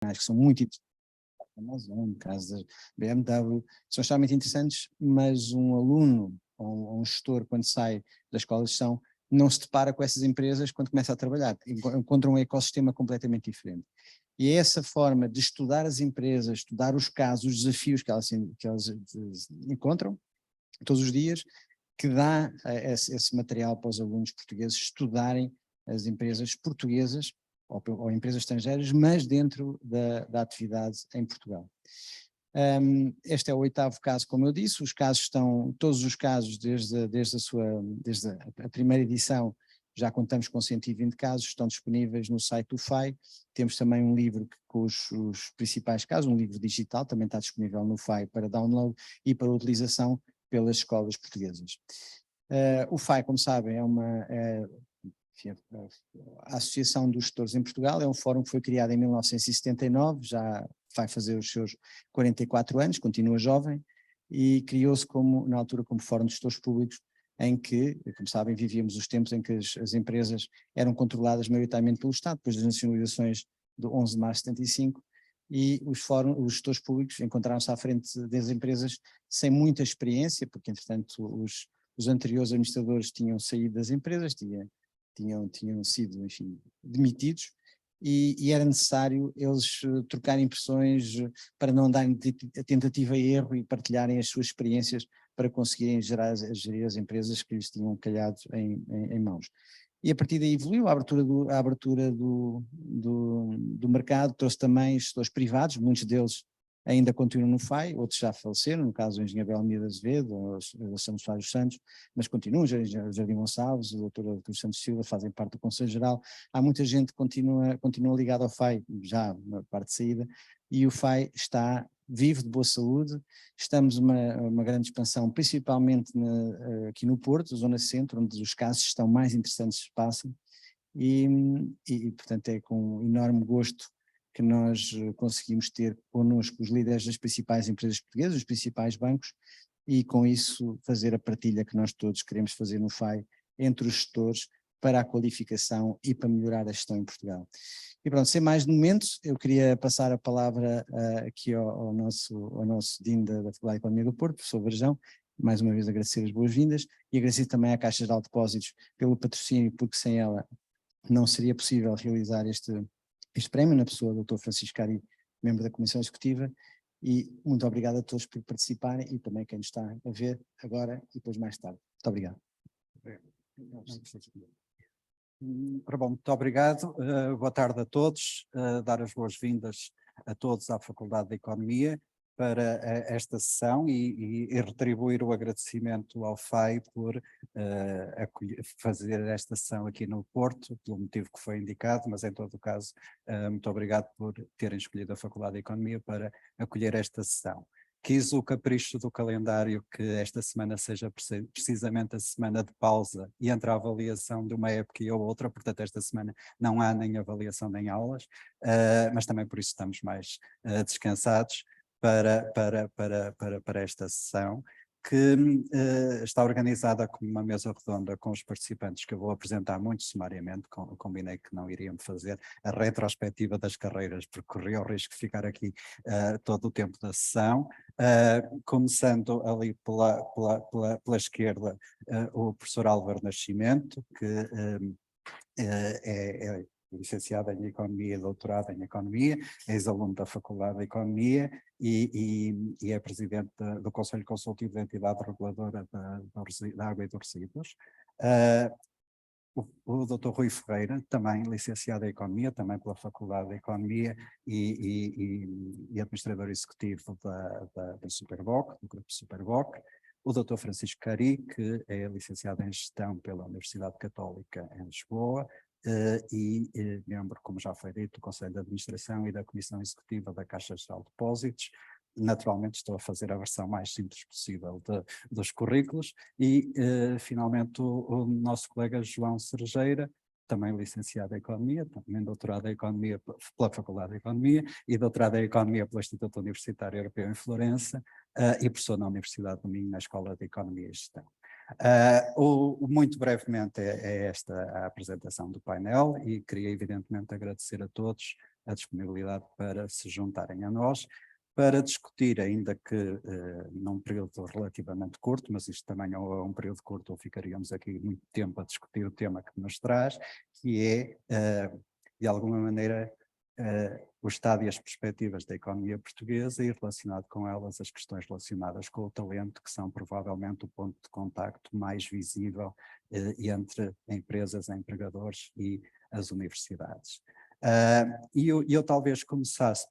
que são muito interessantes, Amazon, no caso da BMW, são extremamente interessantes, mas um aluno ou um gestor, quando sai da escola de gestão, não se depara com essas empresas quando começa a trabalhar, encontra um ecossistema completamente diferente. E é essa forma de estudar as empresas, estudar os casos, os desafios que elas encontram todos os dias, que dá esse material para os alunos portugueses estudarem as empresas portuguesas ou empresas estrangeiras, mas dentro da atividade em Portugal. Este é o 8º caso, como eu disse, os casos estão, todos os casos desde a primeira edição, já contamos com 120 casos, estão disponíveis no site do FAI. Temos também um livro com os principais casos, um livro digital, também está disponível no FAI para download e para utilização pelas escolas portuguesas. O FAI, como sabem, é a Associação dos Gestores em Portugal, é um fórum que foi criado em 1979, já vai fazer os seus 44 anos, continua jovem, e criou-se na altura como Fórum de Gestores Públicos, em que, como sabem, vivíamos os tempos em que as empresas eram controladas maioritariamente pelo Estado, depois das nacionalizações do 11 de março de 75, e os gestores públicos encontraram-se à frente das empresas sem muita experiência, porque entretanto os anteriores administradores tinham saído das empresas, tinham sido, enfim, demitidos, e era necessário eles trocarem impressões para não darem tentativa e erro e partilharem as suas experiências para conseguirem gerir as empresas que lhes tinham calhado em mãos. E a partir daí evoluiu a abertura do mercado, trouxe também gestores privados, muitos deles ainda continuam no FAI, outros já faleceram, no caso o engenheiro Belmiro Azevedo, ou o São Soares Santos, mas continuam, o Jardim Gonçalves, o doutor Santos Silva fazem parte do Conselho Geral. Há muita gente que continua ligada ao FAI, já na parte de saída, e o FAI está vivo, de boa saúde. Estamos uma grande expansão, principalmente aqui no Porto, zona centro, onde os casos estão mais interessantes se passam, e portanto é com enorme gosto que nós conseguimos ter connosco os líderes das principais empresas portuguesas, os principais bancos, e com isso fazer a partilha que nós todos queremos fazer no FAI entre os gestores para a qualificação e para melhorar a gestão em Portugal. E pronto, sem mais momentos, eu queria passar a palavra aqui ao nosso Dean da Faculdade de Economia do Porto, professor Varjão, mais uma vez agradecer as boas-vindas e agradecer também à Caixa Geral de Depósitos pelo patrocínio, porque sem ela não seria possível realizar este prémio, na pessoa do Dr. Francisco Cari, membro da Comissão Executiva, e muito obrigado a todos por participarem e também quem nos está a ver agora e depois mais tarde. Muito obrigado. Ora bom, muito obrigado, boa tarde a todos, dar as boas-vindas a todos à Faculdade de Economia para esta sessão e retribuir o agradecimento ao FAI por fazer esta sessão aqui no Porto, pelo motivo que foi indicado, mas em todo o caso, muito obrigado por terem escolhido a Faculdade de Economia para acolher esta sessão. Quis o capricho do calendário que esta semana seja precisamente a semana de pausa e entre a avaliação de uma época e a outra, portanto esta semana não há nem avaliação nem aulas, mas também por isso estamos mais descansados para esta sessão, que está organizada como uma mesa redonda com os participantes que eu vou apresentar muito sumariamente, combinei que não iríamos fazer a retrospectiva das carreiras, porque corria o risco de ficar aqui todo o tempo da sessão, começando ali pela esquerda o professor Álvaro Nascimento, que é licenciado em Economia e doutorado em Economia, é ex-aluno da Faculdade de Economia e é presidente do Conselho Consultivo da Entidade Reguladora da Água e dos Resíduos. O Dr. Rui Ferreira, também licenciado em Economia, também pela Faculdade de Economia e administrador executivo da Superboc, do Grupo Superboc. O Dr. Francisco Cari, que é licenciado em Gestão pela Universidade Católica em Lisboa, membro, como já foi dito, do Conselho de Administração e da Comissão Executiva da Caixa Geral de Depósitos. Naturalmente estou a fazer a versão mais simples possível dos currículos e finalmente o nosso colega João Cerejeira, também licenciado em Economia, também doutorado em Economia pela Faculdade de Economia e doutorado em Economia pelo Instituto Universitário Europeu em Florença e professor na Universidade do Minho na Escola de Economia e Gestão. Muito brevemente é esta a apresentação do painel e queria evidentemente agradecer a todos a disponibilidade para se juntarem a nós, para discutir, ainda que num período relativamente curto, mas isto também é um período curto, ou ficaríamos aqui muito tempo a discutir o tema que nos traz, que é, de alguma maneira, o estado e as perspectivas da economia portuguesa e relacionado com elas as questões relacionadas com o talento, que são provavelmente o ponto de contacto mais visível entre empresas, empregadores e as universidades. E eu talvez começasse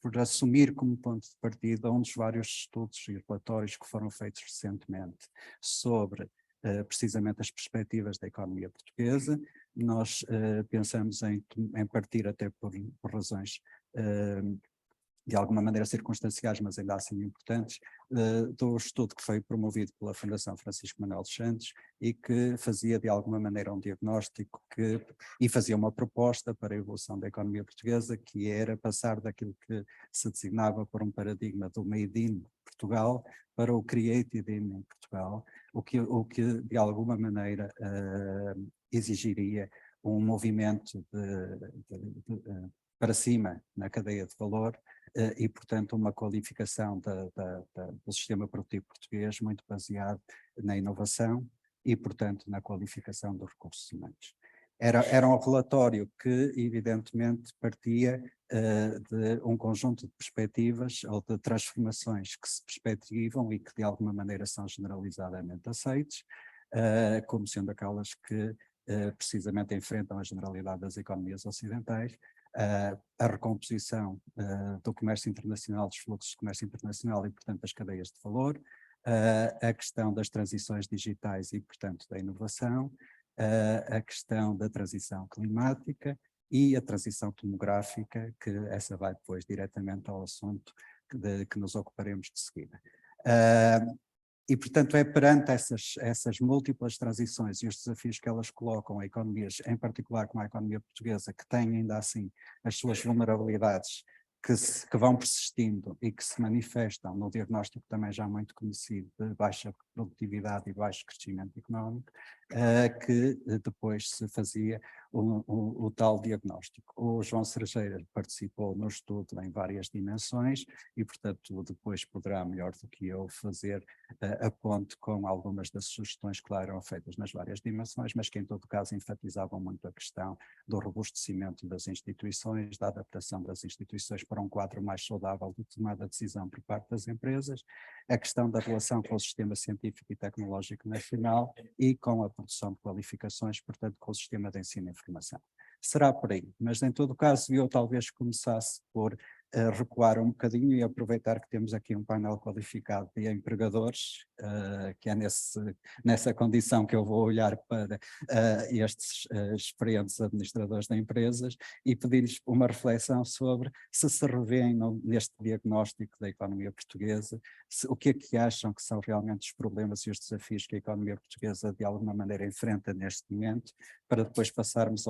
por assumir como ponto de partida um dos vários estudos e relatórios que foram feitos recentemente sobre precisamente as perspectivas da economia portuguesa. Nós pensamos em partir até por razões de alguma maneira circunstanciais, mas ainda assim importantes, do estudo que foi promovido pela Fundação Francisco Manuel dos Santos e que fazia de alguma maneira um diagnóstico e fazia uma proposta para a evolução da economia portuguesa, que era passar daquilo que se designava por um paradigma do Made in Portugal para o Created in Portugal, o que de alguma maneira exigiria um movimento para cima na cadeia de valor e, portanto, uma qualificação do sistema produtivo português muito baseado na inovação e, portanto, na qualificação dos recursos humanos. Era um relatório que, evidentemente, partia de um conjunto de perspectivas ou de transformações que se perspectivam e que, de alguma maneira, são generalizadamente aceites, como sendo aquelas que precisamente enfrentam a generalidade das economias ocidentais, a recomposição do comércio internacional, dos fluxos de comércio internacional e, portanto, das cadeias de valor, a questão das transições digitais e, portanto, da inovação, a questão da transição climática e a transição demográfica, que essa vai depois diretamente ao assunto que nos ocuparemos de seguida. E, portanto, é perante essas múltiplas transições e os desafios que elas colocam a economias, em particular como a economia portuguesa, que tem ainda assim as suas vulnerabilidades que vão persistindo e que se manifestam no diagnóstico também já muito conhecido de baixa produtividade e baixo crescimento económico, que depois se fazia o tal diagnóstico. O João Cerejeira participou no estudo em várias dimensões e, portanto, depois poderá melhor do que eu fazer a ponte com algumas das sugestões que lá eram feitas nas várias dimensões, mas que em todo caso enfatizavam muito a questão do robustecimento das instituições, da adaptação das instituições para um quadro mais saudável de tomada de decisão por parte das empresas, a questão da relação com o sistema científico e tecnológico nacional e com a produção de qualificações, portanto com o sistema de ensino e formação. Será por aí, mas em todo caso eu talvez começasse por recuar um bocadinho e aproveitar que temos aqui um painel qualificado de empregadores, que é nessa condição que eu vou olhar para estes experientes administradores de empresas e pedir-lhes uma reflexão sobre se revêem neste diagnóstico da economia portuguesa, o que é que acham que são realmente os problemas e os desafios que a economia portuguesa de alguma maneira enfrenta neste momento, para depois passarmos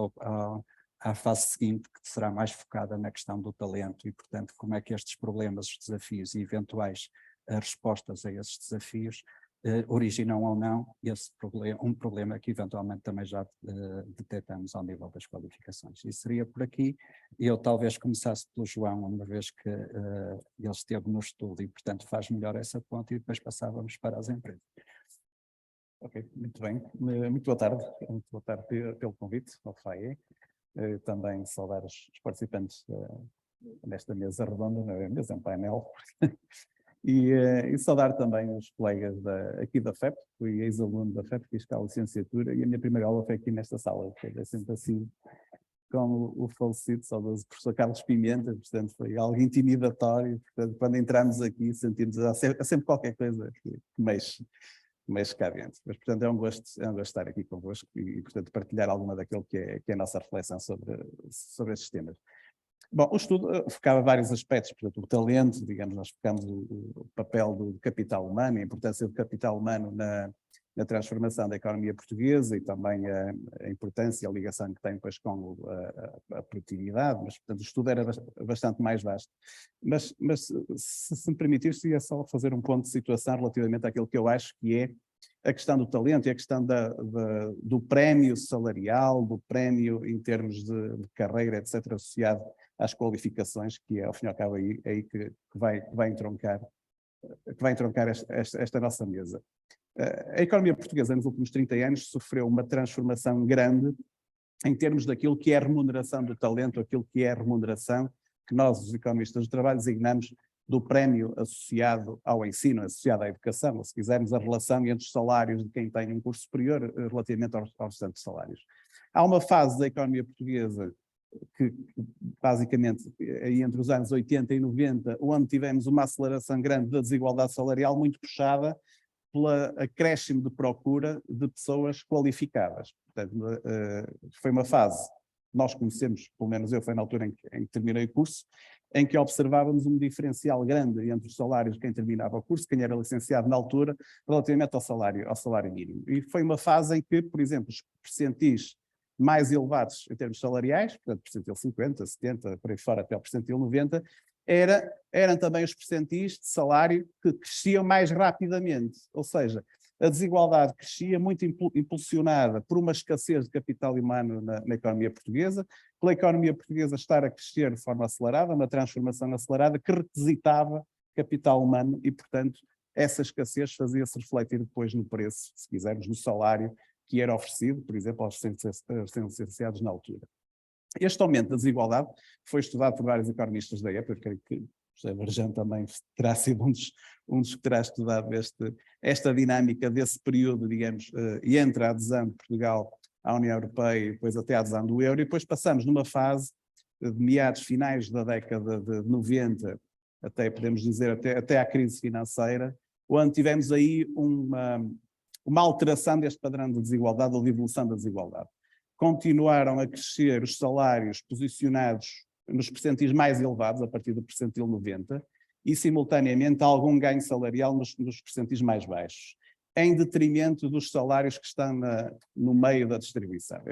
à fase seguinte, que será mais focada na questão do talento e, portanto, como é que estes problemas, os desafios e eventuais respostas a esses desafios originam ou não um problema que eventualmente também já detectamos ao nível das qualificações. E seria por aqui. Eu talvez começasse pelo João, uma vez que ele esteve no estudo e, portanto, faz melhor essa ponte e depois passávamos para as empresas. Ok, muito bem. Muito boa tarde. Muito boa tarde pelo convite ao FAE. Também saudar os participantes desta mesa redonda, não é mesa, é um painel, e saudar também os colegas aqui da FEP, fui ex-aluno da FEP, fiz cá a licenciatura, e a minha primeira aula foi aqui nesta sala, é sempre assim, com o falecido, saudoso professor Carlos Pimenta, portanto foi algo intimidatório, portanto quando entramos aqui sentimos há sempre qualquer coisa que mexe cá dentro. Mas, portanto, é um gosto estar aqui convosco e, portanto, partilhar alguma daquilo que é a nossa reflexão sobre estes temas. Bom, o estudo focava vários aspectos, portanto, o talento, digamos, nós focamos o papel do capital humano, a importância do capital humano na transformação da economia portuguesa e também a importância e a ligação que tem depois com a produtividade, mas, portanto, o estudo era bastante mais vasto. Mas se me permitisse, ia só fazer um ponto de situação relativamente àquilo que eu acho que é a questão do talento e a questão do prémio salarial, do prémio em termos de carreira, etc., associado às qualificações, que é, ao fim e ao cabo, aí que vai entroncar esta nossa mesa. A economia portuguesa, nos últimos 30 anos, sofreu uma transformação grande em termos daquilo que é a remuneração do talento, aquilo que é a remuneração que nós, os economistas do trabalho, designamos do prémio associado ao ensino, associado à educação, ou se quisermos, a relação entre os salários de quem tem um curso superior relativamente aos restantes salários. Há uma fase da economia portuguesa que basicamente, aí entre os anos 80 e 90, onde tivemos uma aceleração grande da desigualdade salarial, muito puxada pelo acréscimo de procura de pessoas qualificadas. Portanto, foi uma fase, nós conhecemos, pelo menos eu, foi na altura em que terminei o curso, em que observávamos um diferencial grande entre os salários de quem terminava o curso, quem era licenciado na altura, relativamente ao salário mínimo. E foi uma fase em que, por exemplo, os percentis mais elevados em termos salariais, portanto, percentil 50, 70, por aí fora, até o percentil 90, eram também os percentis de salário que cresciam mais rapidamente. Ou seja, a desigualdade crescia muito impulsionada por uma escassez de capital humano na economia portuguesa, pela economia portuguesa estar a crescer de forma acelerada, uma transformação acelerada que requisitava capital humano e, portanto, essa escassez fazia-se refletir depois no preço, se quisermos, no salário que era oferecido, por exemplo, aos licenciados na altura. Este aumento da desigualdade foi estudado por vários economistas da época, eu creio que José Varjão também terá sido um dos que terá estudado esta dinâmica desse período, digamos, entre a adesão de Portugal à União Europeia e depois até a adesão do euro, e depois passamos numa fase de meados finais da década de 90, até podemos dizer até à crise financeira, onde tivemos aí uma alteração deste padrão de desigualdade ou de evolução da desigualdade. Continuaram a crescer os salários posicionados nos percentis mais elevados, a partir do percentil 90, e simultaneamente algum ganho salarial nos percentis mais baixos, em detrimento dos salários que estão no meio da distribuição.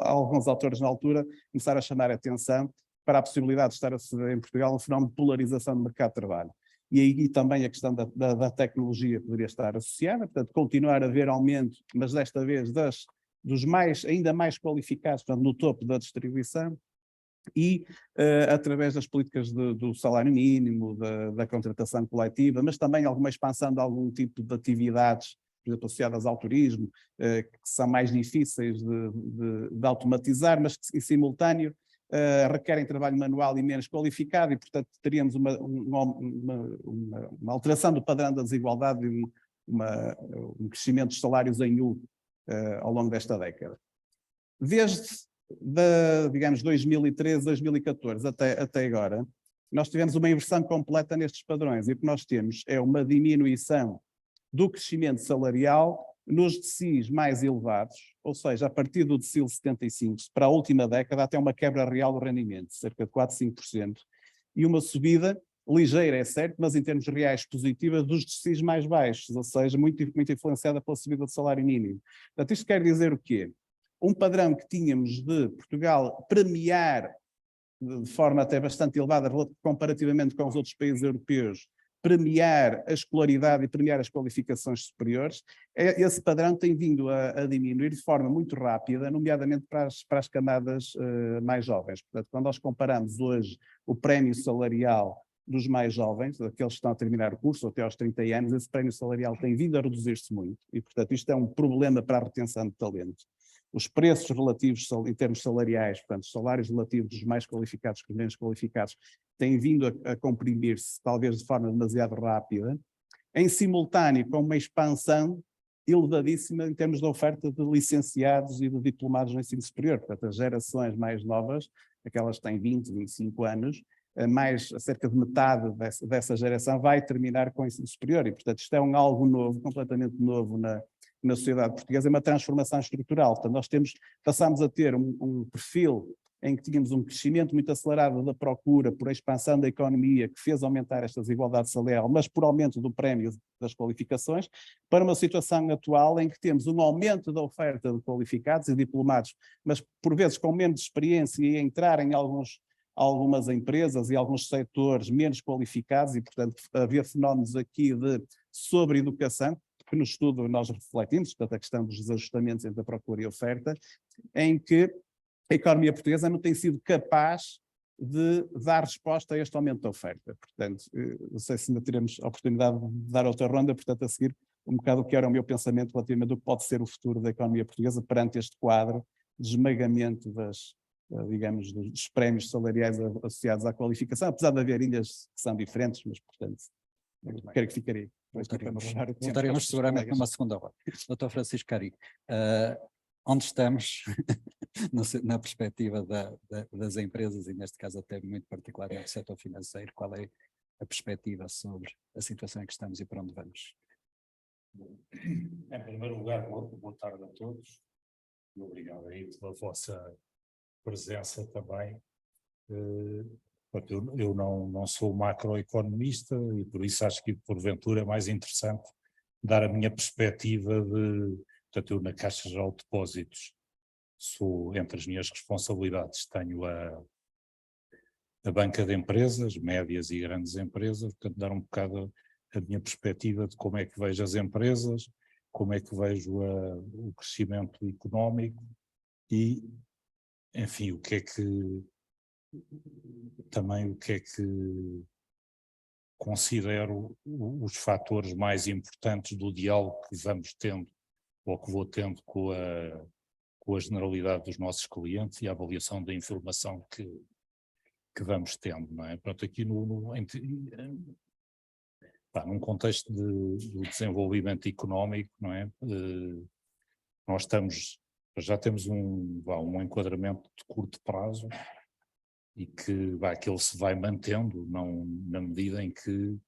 Alguns autores na altura começaram a chamar a atenção para a possibilidade de estar a suceder em Portugal um fenómeno de polarização do mercado de trabalho. E aí também a questão da tecnologia poderia estar associada, portanto, continuar a haver aumento, mas desta vez dos ainda mais qualificados, portanto, no topo da distribuição, e através das políticas do salário mínimo, da contratação coletiva, mas também alguma expansão de algum tipo de atividades, por exemplo, associadas ao turismo, que são mais difíceis de automatizar, mas que em simultâneo requerem trabalho manual e menos qualificado, e portanto teríamos uma alteração do padrão da desigualdade e um crescimento dos salários em U ao longo desta década. Digamos, 2013, 2014 até agora, nós tivemos uma inversão completa nestes padrões, e o que nós temos é uma diminuição do crescimento salarial nos decils mais elevados, ou seja, a partir do decil 75 para a última década, até uma quebra real do rendimento, cerca de 4, 5%, e uma subida ligeira, é certo, mas em termos reais positiva, dos decils mais baixos, ou seja, muito influenciada pela subida do salário mínimo. Portanto, isto quer dizer o quê? Um padrão que tínhamos de Portugal premiar de forma até bastante elevada comparativamente com os outros países europeus, premiar a escolaridade e premiar as qualificações superiores, esse padrão tem vindo a diminuir de forma muito rápida, nomeadamente para as camadas mais jovens. Portanto, quando nós comparamos hoje o prémio salarial dos mais jovens, daqueles que estão a terminar o curso até aos 30 anos, esse prémio salarial tem vindo a reduzir-se muito e, portanto, isto é um problema para a retenção de talento. Os preços relativos em termos salariais, portanto, os salários relativos dos mais qualificados com os menos qualificados, têm vindo a comprimir-se, talvez de forma demasiado rápida, em simultâneo com uma expansão elevadíssima em termos de oferta de licenciados e de diplomados no ensino superior. Portanto, as gerações mais novas, aquelas que têm 20, 25 anos, cerca de metade dessa geração vai terminar com o ensino superior, e, portanto, isto é algo novo, completamente novo na sociedade portuguesa, é uma transformação estrutural. Portanto, passamos a ter um perfil em que tínhamos um crescimento muito acelerado da procura por expansão da economia, que fez aumentar esta desigualdade salarial, mas por aumento do prémio das qualificações, para uma situação atual em que temos um aumento da oferta de qualificados e diplomados, mas por vezes com menos experiência e entrar em algumas empresas e alguns setores menos qualificados, e portanto haver fenómenos aqui de sobre-educação, no estudo nós refletimos, portanto a questão dos ajustamentos entre a procura e a oferta, em que a economia portuguesa não tem sido capaz de dar resposta a este aumento da oferta. Portanto, não sei se ainda teremos a oportunidade de dar outra ronda, portanto a seguir um bocado o que era o meu pensamento relativamente ao que pode ser o futuro da economia portuguesa perante este quadro de esmagamento digamos, dos prémios salariais associados à qualificação, apesar de haver ilhas que são diferentes, mas portanto, quero que ficarei. Voltaremos seguramente numa segunda roda. Dr. Francisco Cari, onde estamos na perspectiva das empresas e neste caso até muito particularmente do setor financeiro, qual é a perspectiva sobre a situação em que estamos e para onde vamos? Em primeiro lugar, boa tarde a todos e obrigado aí pela vossa presença também. Eu não sou macroeconomista e por isso acho que porventura é mais interessante dar a minha perspectiva portanto eu na Caixa Geral de Depósitos sou, entre as minhas responsabilidades, tenho a banca de empresas, médias e grandes empresas, portanto dar um bocado a minha perspectiva de como é que vejo as empresas, como é que vejo o crescimento económico e, enfim, o que é que considero os fatores mais importantes do diálogo que vamos tendo ou que vou tendo com a generalidade dos nossos clientes e a avaliação da informação que vamos tendo, não é? Pronto, aqui num contexto do desenvolvimento económico, não é? Nós já temos um enquadramento de curto prazo e que ele se vai mantendo na medida em que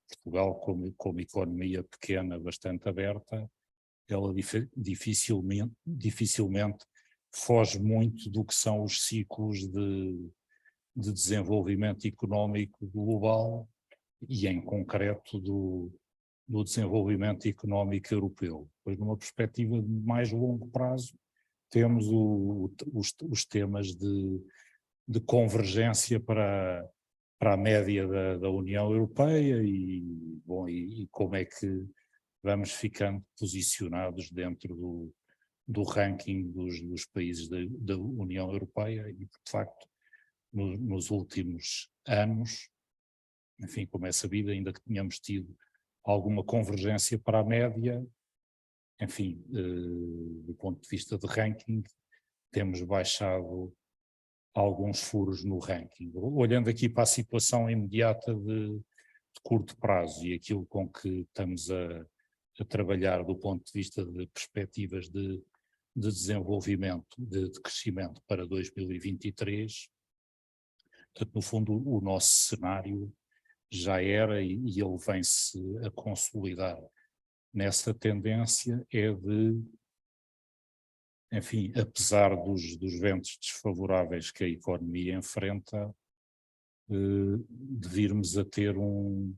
Portugal, como economia pequena, bastante aberta, ela dificilmente foge muito do que são os ciclos de desenvolvimento económico global e em concreto do desenvolvimento económico europeu. Pois numa perspectiva de mais longo prazo temos os temas de convergência para a média da União Europeia e como é que vamos ficando posicionados dentro do ranking dos países da União Europeia e, de facto, nos últimos anos, enfim, como é sabido, ainda que tenhamos tido alguma convergência para a média, enfim, do ponto de vista de ranking, temos baixado alguns furos no ranking. Olhando aqui para a situação imediata de curto prazo e aquilo com que estamos a trabalhar do ponto de vista de perspectivas de desenvolvimento, de crescimento para 2023, portanto, no fundo, o nosso cenário já era e ele vem-se a consolidar nessa tendência enfim, apesar dos ventos desfavoráveis que a economia enfrenta, de virmos a ter um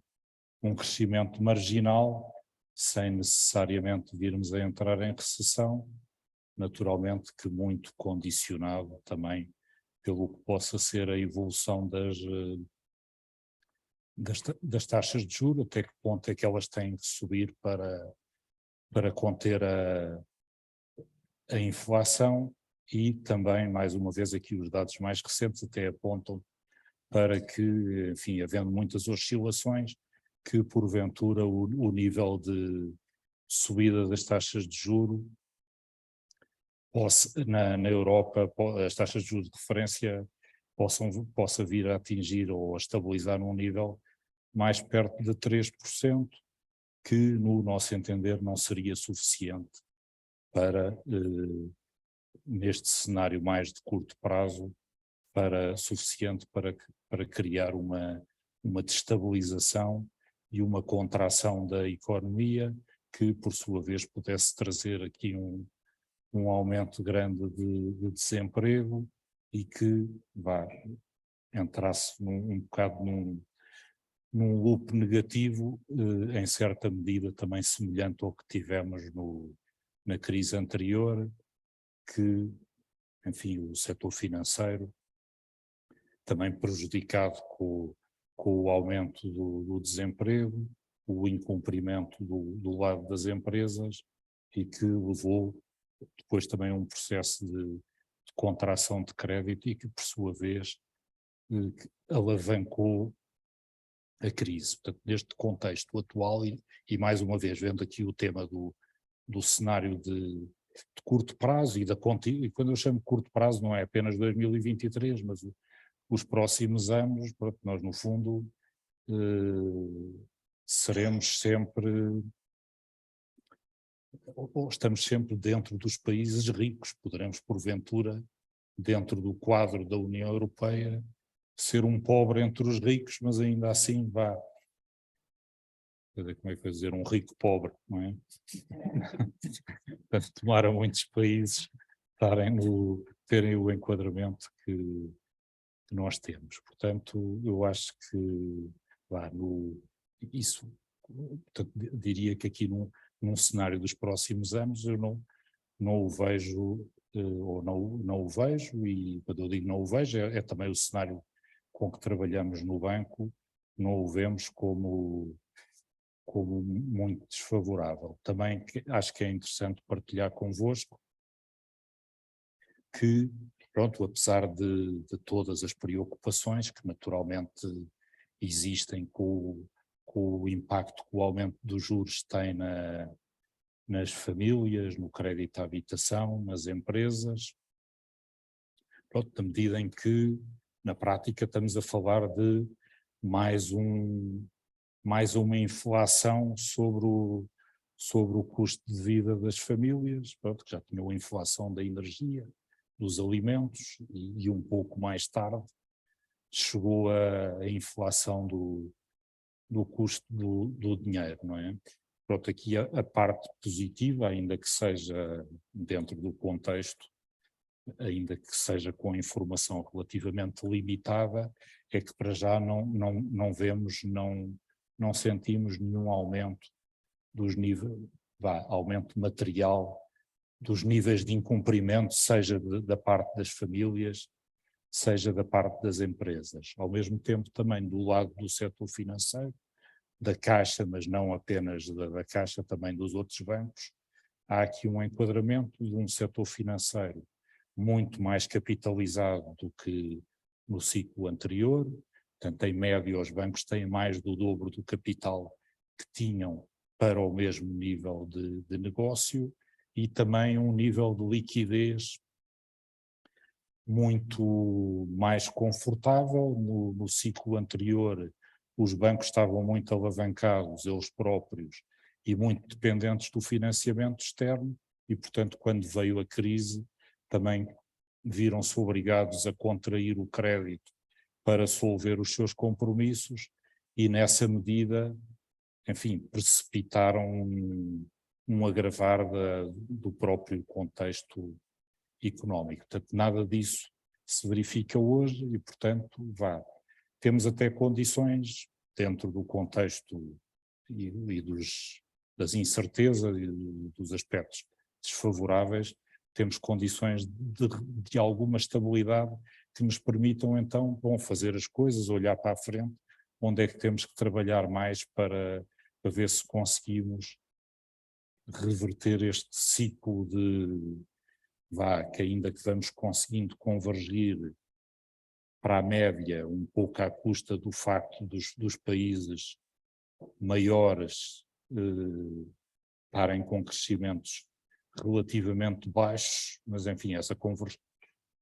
crescimento marginal, sem necessariamente virmos a entrar em recessão, naturalmente que muito condicionado também pelo que possa ser a evolução das taxas de juros, até que ponto é que elas têm de subir para conter a inflação e também, mais uma vez, aqui os dados mais recentes até apontam para que, enfim, havendo muitas oscilações, que porventura o nível de subida das taxas de juros na Europa, as taxas de juros de referência possa vir a atingir ou a estabilizar num nível mais perto de 3%, que no nosso entender não seria suficiente para, neste cenário mais de curto prazo, suficiente para criar uma destabilização e uma contração da economia que, por sua vez, pudesse trazer aqui um aumento grande de desemprego e que entrasse um bocado num loop negativo, em certa medida também semelhante ao que tivemos na crise anterior, que, enfim, o setor financeiro, também prejudicado com o aumento do desemprego, o incumprimento do lado das empresas e que levou depois também a um processo de contração de crédito e que, por sua vez, que alavancou a crise. Portanto, neste contexto atual e mais uma vez, vendo aqui o tema do cenário de curto prazo e quando eu chamo de curto prazo não é apenas 2023, mas os próximos anos, pronto, nós no fundo seremos sempre, ou estamos sempre dentro dos países ricos, poderemos porventura, dentro do quadro da União Europeia, ser um pobre entre os ricos, mas ainda assim vá, como é que eu dizer, um rico pobre, não é? Portanto, tomara muitos países terem o enquadramento que nós temos. Portanto, eu acho que isso, portanto, diria que aqui num cenário dos próximos anos eu não o vejo, ou não o vejo, e quando eu digo não o vejo é também o cenário com que trabalhamos no banco, não o vemos como muito desfavorável. Também acho que é interessante partilhar convosco que, pronto, apesar de todas as preocupações que naturalmente existem com o impacto que o aumento dos juros tem nas famílias, no crédito à habitação, nas empresas, pronto, na medida em que, na prática, estamos a falar de mais uma inflação sobre o custo de vida das famílias, pronto, que já tinham a inflação da energia, dos alimentos e um pouco mais tarde chegou a inflação do custo do dinheiro, não é? Pronto, aqui a parte positiva, ainda que seja dentro do contexto, ainda que seja com informação relativamente limitada, é que para já não vemos, não sentimos nenhum aumento dos níveis, aumento material dos níveis de incumprimento, seja da parte das famílias, seja da parte das empresas. Ao mesmo tempo também do lado do setor financeiro, da Caixa, mas não apenas da Caixa, também dos outros bancos, há aqui um enquadramento de um setor financeiro muito mais capitalizado do que no ciclo anterior. Portanto, em média, os bancos têm mais do dobro do capital que tinham para o mesmo nível de negócio e também um nível de liquidez muito mais confortável. No ciclo anterior, os bancos estavam muito alavancados, eles próprios, e muito dependentes do financiamento externo e, portanto, quando veio a crise, também viram-se obrigados a contrair o crédito para solver os seus compromissos e, nessa medida, enfim, precipitaram um agravar do próprio contexto económico. Portanto, nada disso se verifica hoje e, portanto, temos até condições, dentro do contexto e das incertezas e dos aspectos desfavoráveis, temos condições de alguma estabilidade que nos permitam, então, fazer as coisas, olhar para a frente, onde é que temos que trabalhar mais para ver se conseguimos reverter este ciclo que ainda que vamos conseguindo convergir para a média, um pouco à custa do facto dos países maiores estarem com crescimentos relativamente baixos, mas enfim, essa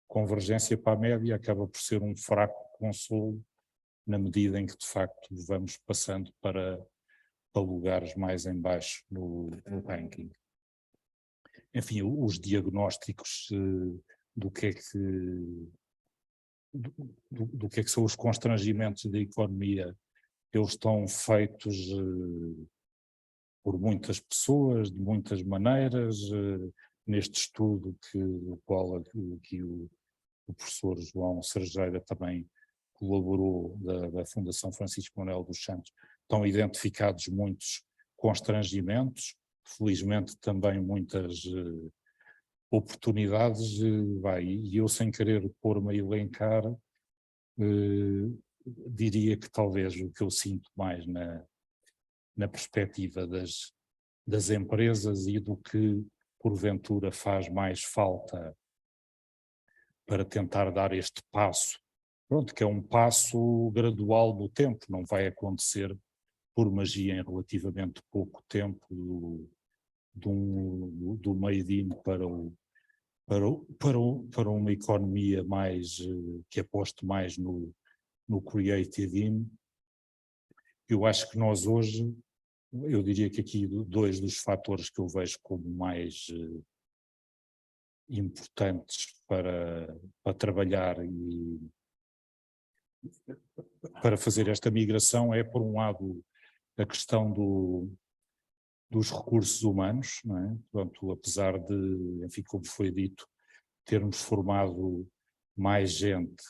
convergência para a média acaba por ser um fraco consolo na medida em que de facto vamos passando para lugares mais em baixo no ranking. Enfim, os diagnósticos do que é que são os constrangimentos da economia, eles estão feitos por muitas pessoas, de muitas maneiras, neste estudo o qual aqui o professor João Serjeira também colaborou, da Fundação Francisco Manuel dos Santos, estão identificados muitos constrangimentos, felizmente também muitas oportunidades, e eu sem querer pôr-me a elencar, diria que talvez o que eu sinto mais na perspectiva das empresas e do que porventura faz mais falta para tentar dar este passo. Pronto, que é um passo gradual no tempo, não vai acontecer por magia em relativamente pouco tempo do made in para uma economia mais, que aposte mais no creative in. Eu acho que nós hoje, eu diria que aqui dois dos fatores que eu vejo como mais importantes para trabalhar e para fazer esta migração é, por um lado, a questão dos recursos humanos, não é? Portanto, apesar de, enfim, como foi dito, termos formado mais gente,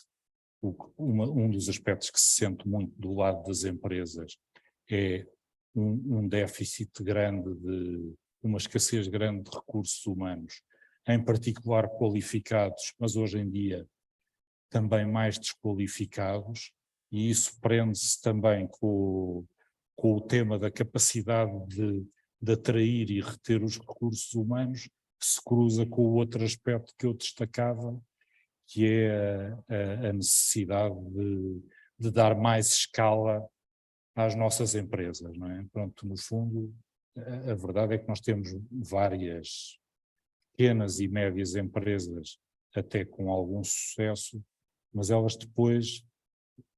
um dos aspectos que se sente muito do lado das empresas é um déficit grande, uma escassez grande de recursos humanos, em particular qualificados, mas hoje em dia também mais desqualificados, e isso prende-se também com o tema da capacidade de atrair e reter os recursos humanos, que se cruza com o outro aspecto que eu destacava, que é a necessidade de dar mais escala às nossas empresas, não é? Pronto, no fundo, a verdade é que nós temos várias pequenas e médias empresas, até com algum sucesso, mas elas depois,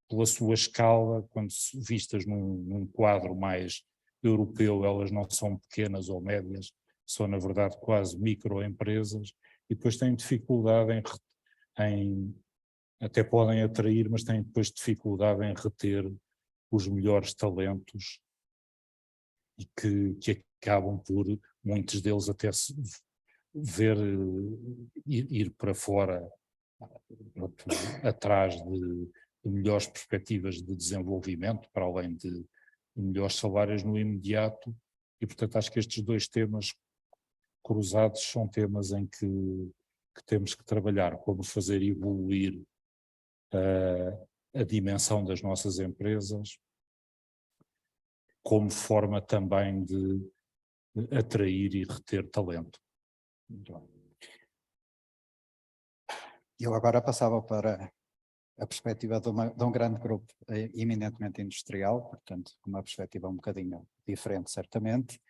pela sua escala, quando vistas num quadro mais europeu, elas não são pequenas ou médias, são na verdade quase microempresas, e depois têm dificuldade até podem atrair, mas têm depois dificuldade em reter os melhores talentos e que acabam por, muitos deles até se ir para fora atrás de melhores perspectivas de desenvolvimento, para além de melhores salários no imediato, e portanto acho que estes dois temas cruzados são temas em que temos que trabalhar, como fazer evoluir a dimensão das nossas empresas, como forma também de atrair e reter talento. Muito bem. Eu agora passava para a perspectiva de um grande grupo eminentemente industrial, portanto, com uma perspectiva um bocadinho diferente, certamente.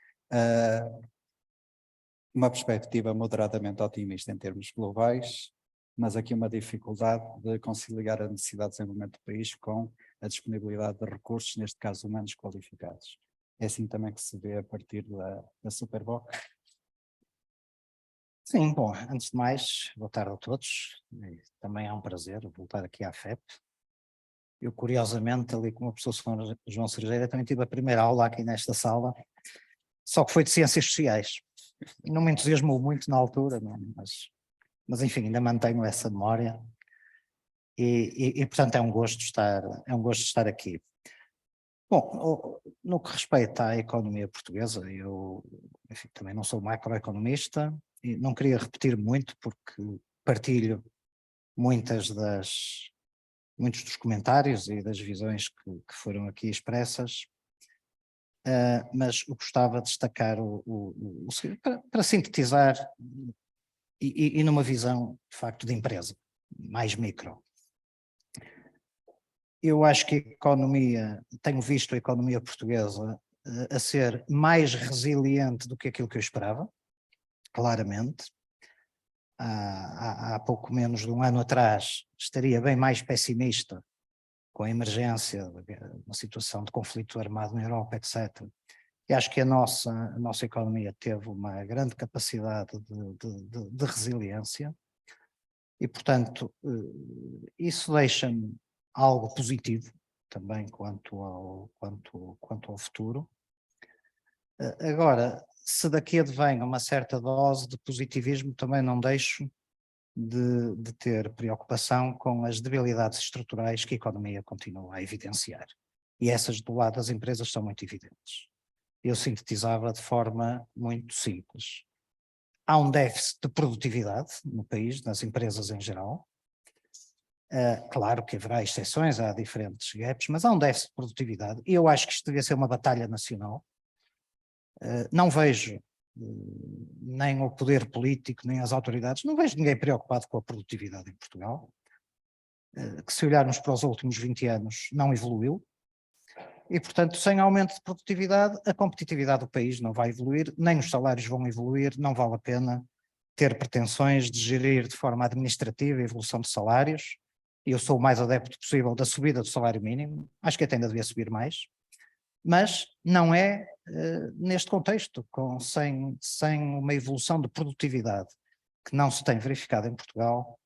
Uma perspectiva moderadamente otimista em termos globais, mas aqui uma dificuldade de conciliar a necessidade de desenvolvimento do país com a disponibilidade de recursos, neste caso humanos qualificados. É assim também que se vê a partir da Superboc? Sim, bom, antes de mais, boa tarde a todos. Também é um prazer voltar aqui à FEP. Eu, curiosamente, ali com a professora João Cerejeira, também tive a primeira aula aqui nesta sala, só que foi de Ciências Sociais. Não me entusiasmou muito na altura, não, mas enfim, ainda mantenho essa memória e portanto é um gosto estar aqui. Bom, no que respeita à economia portuguesa, eu enfim, também não sou macroeconomista e não queria repetir muito porque partilho muitos dos comentários e das visões que foram aqui expressas, mas eu gostava de destacar para sintetizar e numa visão de facto de empresa, mais micro. Eu acho que tenho visto a economia portuguesa a ser mais resiliente do que aquilo que eu esperava, claramente. Há pouco menos de um ano atrás estaria bem mais pessimista com a emergência, uma situação de conflito armado na Europa, etc. E acho que a nossa economia teve uma grande capacidade de resiliência e, portanto, isso deixa-me algo positivo também quanto ao futuro. Agora, se daqui advém uma certa dose de positivismo, também não deixo de ter preocupação com as debilidades estruturais que a economia continua a evidenciar. E essas do lado das empresas são muito evidentes. Eu sintetizava de forma muito simples. Há um déficit de produtividade no país, nas empresas em geral. Claro que haverá exceções, há diferentes gaps, mas há um déficit de produtividade e eu acho que isto devia ser uma batalha nacional. Não vejo nem o poder político, nem as autoridades, não vejo ninguém preocupado com a produtividade em Portugal, que se olharmos para os últimos 20 anos não evoluiu, e portanto sem aumento de produtividade a competitividade do país não vai evoluir, nem os salários vão evoluir, não vale a pena ter pretensões de gerir de forma administrativa a evolução de salários. Eu sou o mais adepto possível da subida do salário mínimo, acho que até ainda devia subir mais, mas não é neste contexto, sem uma evolução de produtividade que não se tem verificado em Portugal,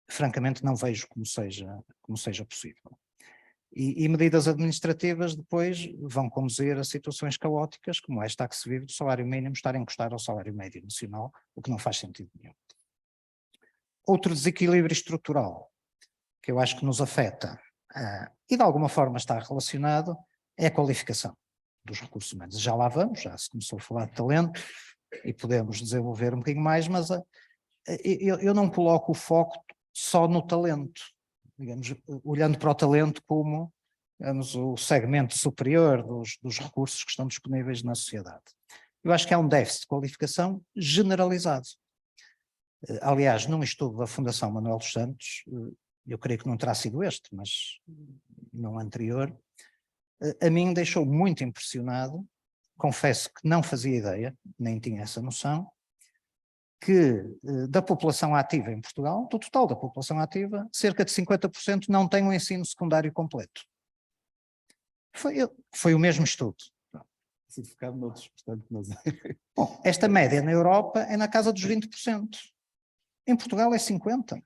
francamente não vejo como seja possível. E medidas administrativas depois vão conduzir a situações caóticas, como esta que se vive do salário mínimo estar a encostar ao salário médio nacional, o que não faz sentido nenhum. Outro desequilíbrio estrutural que eu acho que nos afeta e de alguma forma está relacionado é a qualificação dos recursos humanos. Já lá vamos, já se começou a falar de talento e podemos desenvolver um bocadinho mais, mas eu não coloco o foco só no talento, digamos, olhando para o talento como, digamos, o segmento superior dos recursos que estão disponíveis na sociedade. Eu acho que há um déficit de qualificação generalizado. Aliás, num estudo da Fundação Manuel dos Santos, eu creio que não terá sido este, mas num anterior, a mim deixou muito impressionado, confesso que não fazia ideia, nem tinha essa noção, que da população ativa em Portugal, do total da população ativa, cerca de 50% não tem um ensino secundário completo. Foi o mesmo estudo. Certificado noutros, portanto, mas... Bom, esta média na Europa é na casa dos 20%. Em Portugal é 50%.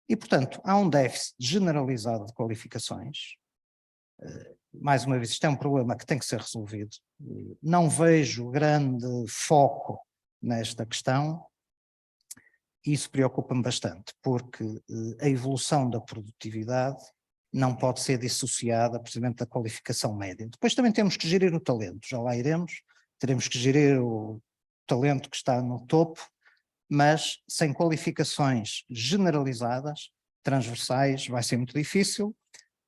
E, portanto, há um déficit generalizado de qualificações. Mais uma vez, isto é um problema que tem que ser resolvido. Não vejo grande foco nesta questão. E isso preocupa-me bastante, porque a evolução da produtividade não pode ser dissociada precisamente da qualificação média. Depois também temos que gerir o talento, já lá iremos, teremos que gerir o talento que está no topo, mas sem qualificações generalizadas, transversais, vai ser muito difícil,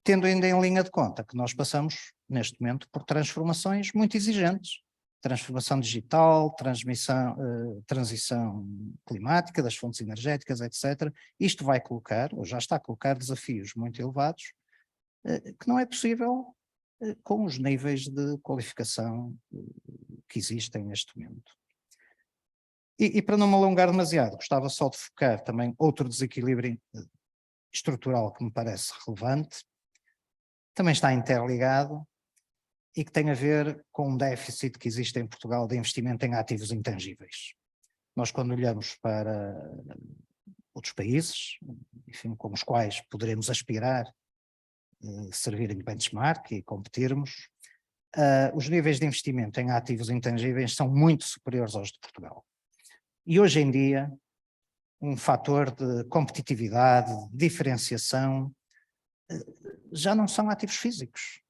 tendo ainda em linha de conta que nós passamos, neste momento, por transformações muito exigentes. Transformação digital, transição climática das fontes energéticas, etc. Isto vai colocar, ou já está a colocar, desafios muito elevados, que não é possível com os níveis de qualificação que existem neste momento. E para não me alongar demasiado, gostava só de focar também outro desequilíbrio estrutural que me parece relevante, também está interligado e que tem a ver com um déficit que existe em Portugal de investimento em ativos intangíveis. Nós, quando olhamos para outros países, enfim, com os quais poderemos aspirar, servirem de benchmark e competirmos, os níveis de investimento em ativos intangíveis são muito superiores aos de Portugal. E hoje em dia, um fator de competitividade, de diferenciação, já não são ativos físicos.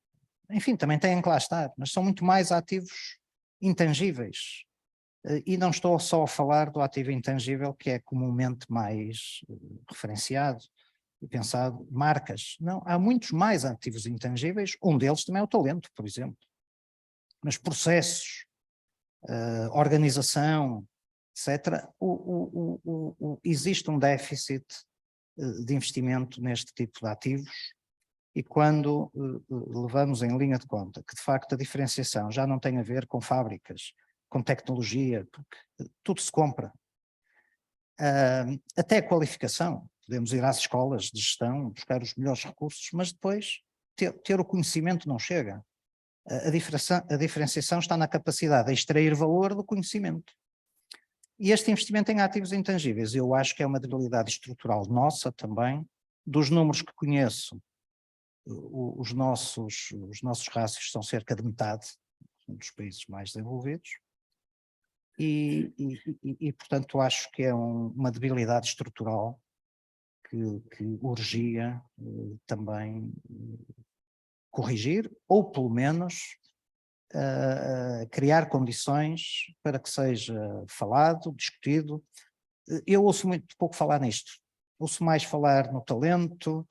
Enfim, também têm que lá estar, mas são muito mais ativos intangíveis. E não estou só a falar do ativo intangível, que é comumente mais referenciado e pensado, marcas. Não, há muitos mais ativos intangíveis, um deles também é o talento, por exemplo. Mas processos, organização, etc., existe um déficit de investimento neste tipo de ativos. E quando levamos em linha de conta que, de facto, a diferenciação já não tem a ver com fábricas, com tecnologia, porque tudo se compra. Até a qualificação, podemos ir às escolas de gestão, buscar os melhores recursos, mas depois ter o conhecimento não chega. A diferenciação está na capacidade de extrair valor do conhecimento. E este investimento em ativos intangíveis, eu acho que é uma debilidade estrutural nossa também, dos números que conheço. Os nossos rácios são cerca de metade dos países mais desenvolvidos e portanto, acho que é uma debilidade estrutural que urgia também corrigir, ou pelo menos criar condições para que seja falado, discutido. Eu ouço muito pouco falar nisto. ouço mais falar no talento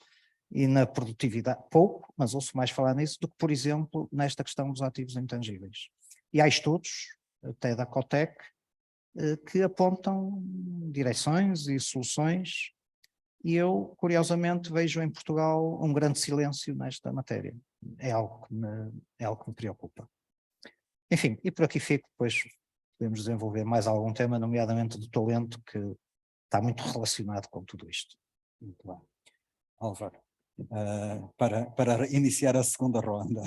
e na produtividade, pouco, mas ouço mais falar nisso do que, por exemplo, nesta questão dos ativos intangíveis. E há estudos, até da Cotec, que apontam direções e soluções, e eu, curiosamente, vejo em Portugal um grande silêncio nesta matéria. É algo que me preocupa. Enfim, e por aqui fico, depois podemos desenvolver mais algum tema, nomeadamente do talento, que está muito relacionado com tudo isto. Muito bem. Álvaro, para iniciar a segunda ronda,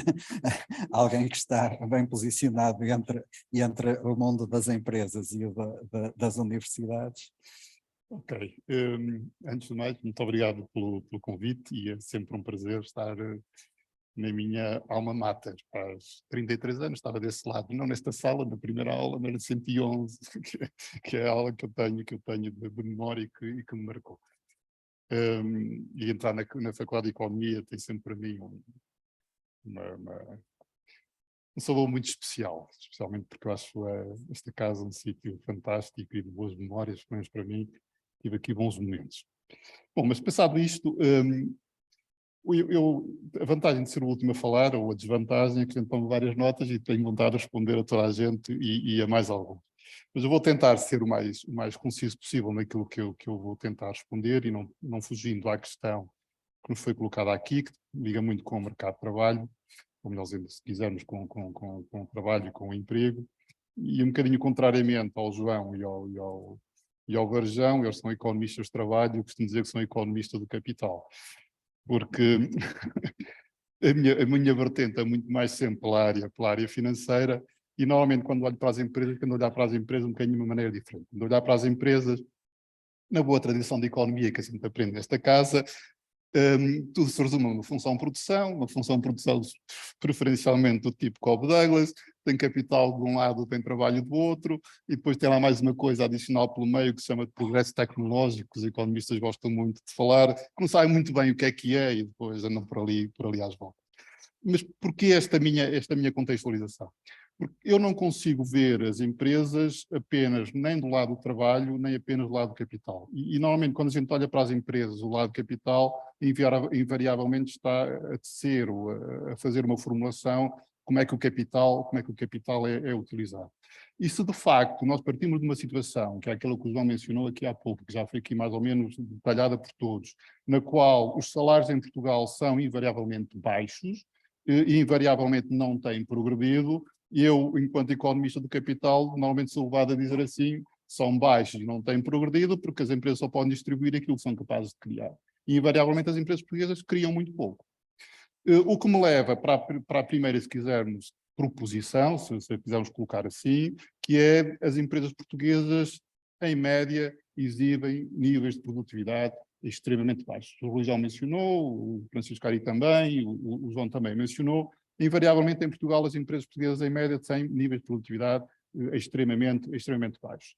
alguém que está bem posicionado entre o mundo das empresas e o das universidades. Ok. Antes de mais, muito obrigado pelo convite e é sempre um prazer estar na minha alma mater. Faz 33 anos estava desse lado, não nesta sala, na primeira aula, mas na 111, que é a aula que eu tenho de memória e que me marcou. E entrar na Faculdade de Economia tem sempre para mim um sabor muito especial, especialmente porque eu acho esta casa um sítio fantástico e de boas memórias, pelo menos para mim, tive aqui bons momentos. Bom, mas passado isto, a vantagem de ser o último a falar, ou a desvantagem, é que a gente toma várias notas e tenho vontade de responder a toda a gente e a mais alguns. Mas eu vou tentar ser o mais conciso possível naquilo que eu vou tentar responder e não fugindo à questão que nos foi colocada aqui, que liga muito com o mercado de trabalho, ou melhor dizendo, se quisermos, com o trabalho e com o emprego, e um bocadinho contrariamente ao João e ao Varjão, eles são economistas de trabalho, eu costumo dizer que são economistas do capital, porque a minha vertente é muito mais sempre pela área financeira, e normalmente quando olho para as empresas, um bocadinho de uma maneira diferente. Quando olhar para as empresas, na boa tradição de economia que a gente aprende nesta casa, tudo se resume a uma função de produção preferencialmente do tipo Cobb Douglas, tem capital de um lado, tem trabalho do outro, e depois tem lá mais uma coisa adicional pelo meio que se chama de progresso tecnológico, que os economistas gostam muito de falar, que não sabem muito bem o que é, e depois andam por ali às voltas. Mas porquê esta minha contextualização? Porque eu não consigo ver as empresas apenas nem do lado do trabalho, nem apenas do lado do capital. E normalmente quando a gente olha para as empresas, o lado do capital invariavelmente está a tecer ou a fazer uma formulação como é que o capital é utilizado. E se de facto nós partimos de uma situação, que é aquela que o João mencionou aqui há pouco, que já foi aqui mais ou menos detalhada por todos, na qual os salários em Portugal são invariavelmente baixos, e invariavelmente não têm progredido, eu, enquanto economista do capital, normalmente sou levado a dizer assim, são baixos e não têm progredido porque as empresas só podem distribuir aquilo que são capazes de criar. E invariavelmente as empresas portuguesas criam muito pouco. O que me leva para a primeira, se quisermos, proposição, se quisermos colocar assim, que é as empresas portuguesas, em média, exibem níveis de produtividade extremamente baixos. O Rui já mencionou, o Francisco Ari também, o João também mencionou. Invariavelmente em Portugal as empresas portuguesas em média têm níveis de produtividade extremamente baixos.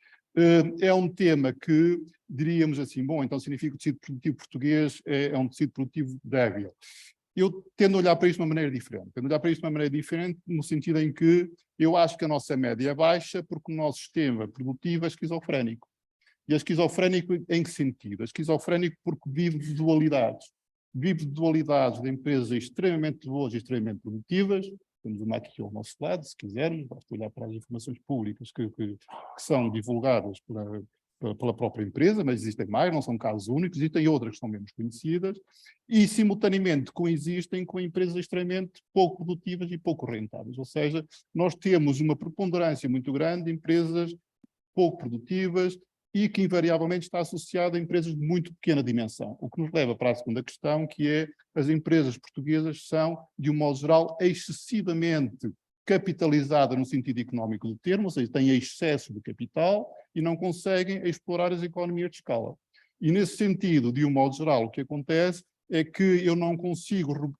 É um tema que diríamos assim, bom, então significa que o tecido produtivo português é um tecido produtivo débil. Eu tendo a olhar para isto de uma maneira diferente, no sentido em que eu acho que a nossa média é baixa porque o nosso sistema produtivo é esquizofrénico. E é esquizofrénico em que sentido? É esquizofrénico porque vive de dualidades. Vive de dualidades de empresas extremamente boas e extremamente produtivas. Temos uma aqui ao nosso lado, se quisermos, basta olhar para as informações públicas que são divulgadas pela própria empresa, mas existem mais, não são casos únicos, existem outras que são menos conhecidas, e simultaneamente coexistem com empresas extremamente pouco produtivas e pouco rentáveis. Ou seja, nós temos uma preponderância muito grande de empresas pouco produtivas e que invariavelmente está associada a empresas de muito pequena dimensão. O que nos leva para a segunda questão, que é as empresas portuguesas são, de um modo geral, excessivamente capitalizadas no sentido económico do termo, ou seja, têm excesso de capital e não conseguem explorar as economias de escala. E nesse sentido, de um modo geral, o que acontece é que eu não consigo,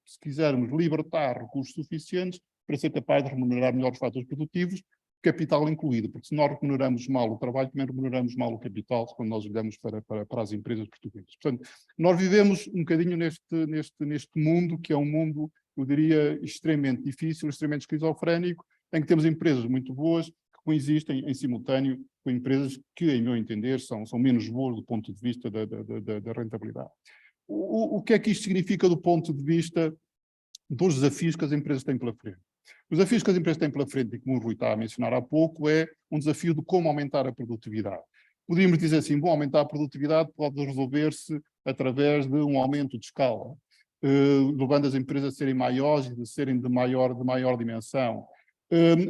se quisermos, libertar recursos suficientes para ser capaz de remunerar melhor os fatores produtivos, capital incluído, porque se nós remuneramos mal o trabalho, também remuneramos mal o capital quando nós olhamos para as empresas portuguesas. Portanto, nós vivemos um bocadinho neste mundo, que é um mundo, eu diria, extremamente difícil, extremamente esquizofrénico, em que temos empresas muito boas, que coexistem em simultâneo com empresas que, em meu entender, são menos boas do ponto de vista da rentabilidade. O que é que isto significa do ponto de vista dos desafios que as empresas têm pela frente? Os desafios que as empresas têm pela frente, e como o Rui está a mencionar há pouco, é um desafio de como aumentar a produtividade. Poderíamos dizer assim, bom, aumentar a produtividade pode resolver-se através de um aumento de escala, levando as empresas a serem maiores e de serem de maior dimensão.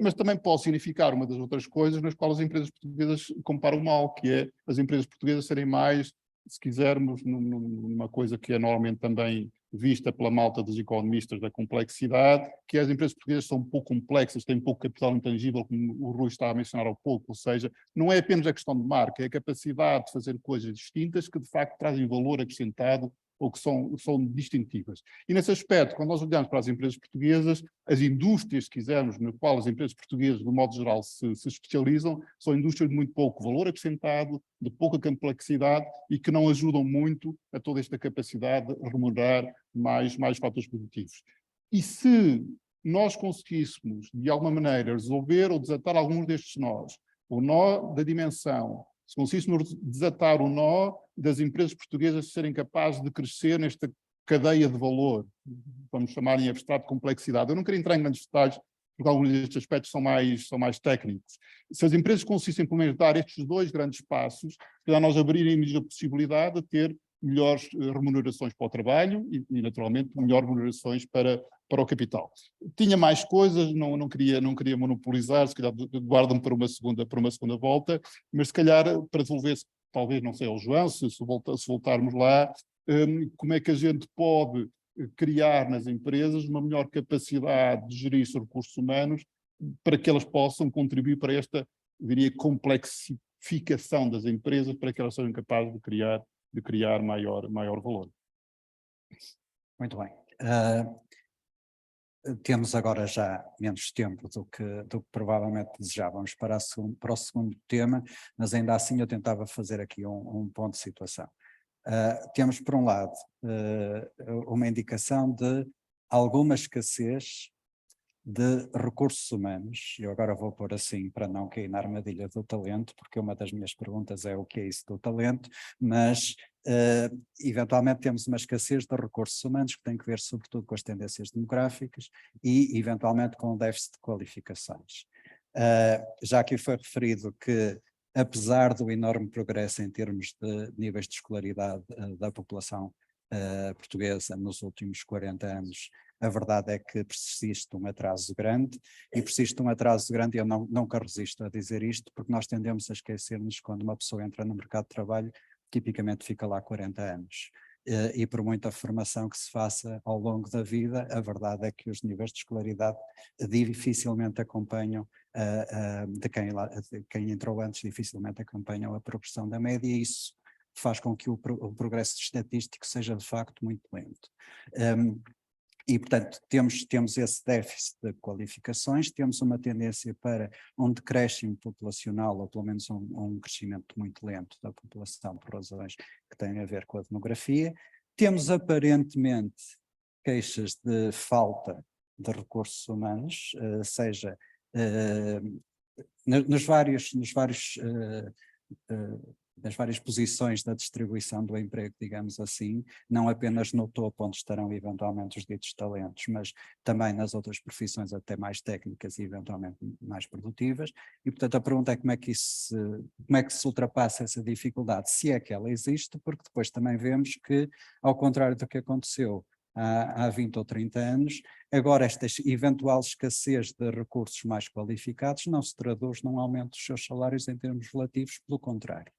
Mas também pode significar uma das outras coisas nas quais as empresas portuguesas comparam mal, que é as empresas portuguesas serem mais, se quisermos, numa coisa que é normalmente também vista pela malta dos economistas da complexidade, que as empresas portuguesas são um pouco complexas, têm pouco capital intangível, como o Rui está a mencionar há pouco, ou seja, não é apenas a questão de marca, é a capacidade de fazer coisas distintas que de facto trazem valor acrescentado ou que são distintivas. E nesse aspecto, quando nós olhamos para as empresas portuguesas, as indústrias, se quisermos, no qual as empresas portuguesas, de modo geral, se especializam, são indústrias de muito pouco valor acrescentado, de pouca complexidade e que não ajudam muito a toda esta capacidade de remunerar mais fatores produtivos. E se nós conseguíssemos, de alguma maneira, resolver ou desatar alguns destes nós, o nó da dimensão, se conseguíssemos desatar o nó das empresas portuguesas serem capazes de crescer nesta cadeia de valor, vamos chamar em abstrato de complexidade. Eu não quero entrar em grandes detalhes, porque alguns destes aspectos são mais técnicos. Se as empresas conseguissem, pelo menos, dar estes dois grandes passos, para nós abrirmos a possibilidade de ter melhores remunerações para o trabalho e naturalmente, melhores remunerações para o capital. Tinha mais coisas, não queria monopolizar, se calhar guardo-me para uma segunda volta, mas se calhar para devolver-se, talvez, não sei, ao João, se voltarmos lá, como é que a gente pode criar nas empresas uma melhor capacidade de gerir os recursos humanos para que elas possam contribuir para esta, eu diria, complexificação das empresas, para que elas sejam capazes de criar maior valor. Muito bem. Temos agora já menos tempo do que provavelmente desejávamos para o segundo tema, mas ainda assim eu tentava fazer aqui um ponto de situação. Temos, por um lado, uma indicação de alguma escassez de recursos humanos. Eu agora vou pôr assim para não cair na armadilha do talento, porque uma das minhas perguntas é o que é isso do talento, mas eventualmente temos uma escassez de recursos humanos que tem que ver sobretudo com as tendências demográficas e eventualmente com o déficit de qualificações. Já aqui foi referido que, apesar do enorme progresso em termos de níveis de escolaridade da população portuguesa nos últimos 40 anos, a verdade é que persiste um atraso grande, e persiste um atraso grande, e eu nunca resisto a dizer isto, porque nós tendemos a esquecer-nos quando uma pessoa entra no mercado de trabalho, tipicamente fica lá 40 anos. E por muita formação que se faça ao longo da vida, a verdade é que os níveis de escolaridade dificilmente acompanham, de quem entrou antes, dificilmente acompanham a progressão da média, e isso faz com que o progresso estatístico seja de facto muito lento. E, portanto, temos esse déficit de qualificações, temos uma tendência para um decréscimo populacional, ou pelo menos um crescimento muito lento da população por razões que têm a ver com a demografia. Temos aparentemente queixas de falta de recursos humanos, seja nas várias posições da distribuição do emprego, digamos assim, não apenas no topo onde estarão eventualmente os ditos talentos, mas também nas outras profissões até mais técnicas e eventualmente mais produtivas. E, portanto, a pergunta é como é que se ultrapassa essa dificuldade, se é que ela existe, porque depois também vemos que, ao contrário do que aconteceu há 20 ou 30 anos, agora esta eventual escassez de recursos mais qualificados não se traduz num aumento dos seus salários em termos relativos, pelo contrário.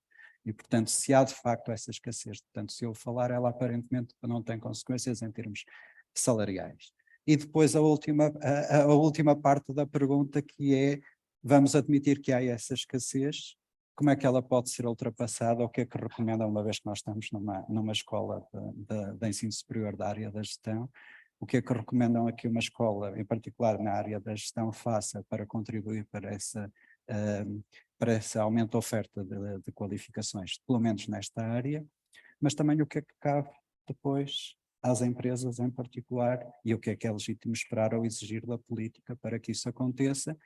E, portanto, se há de facto essa escassez, portanto, se eu falar, ela aparentemente não tem consequências em termos salariais. E depois a última parte da pergunta, que é, vamos admitir que há essa escassez, como é que ela pode ser ultrapassada, ou o que é que recomendam, uma vez que nós estamos numa escola de ensino superior da área da gestão, o que é que recomendam aqui uma escola, em particular na área da gestão, faça para contribuir para esse aumento da oferta de qualificações, pelo menos nesta área, mas também o que é que cabe depois às empresas em particular, e o que é legítimo esperar ou exigir da política para que isso aconteça,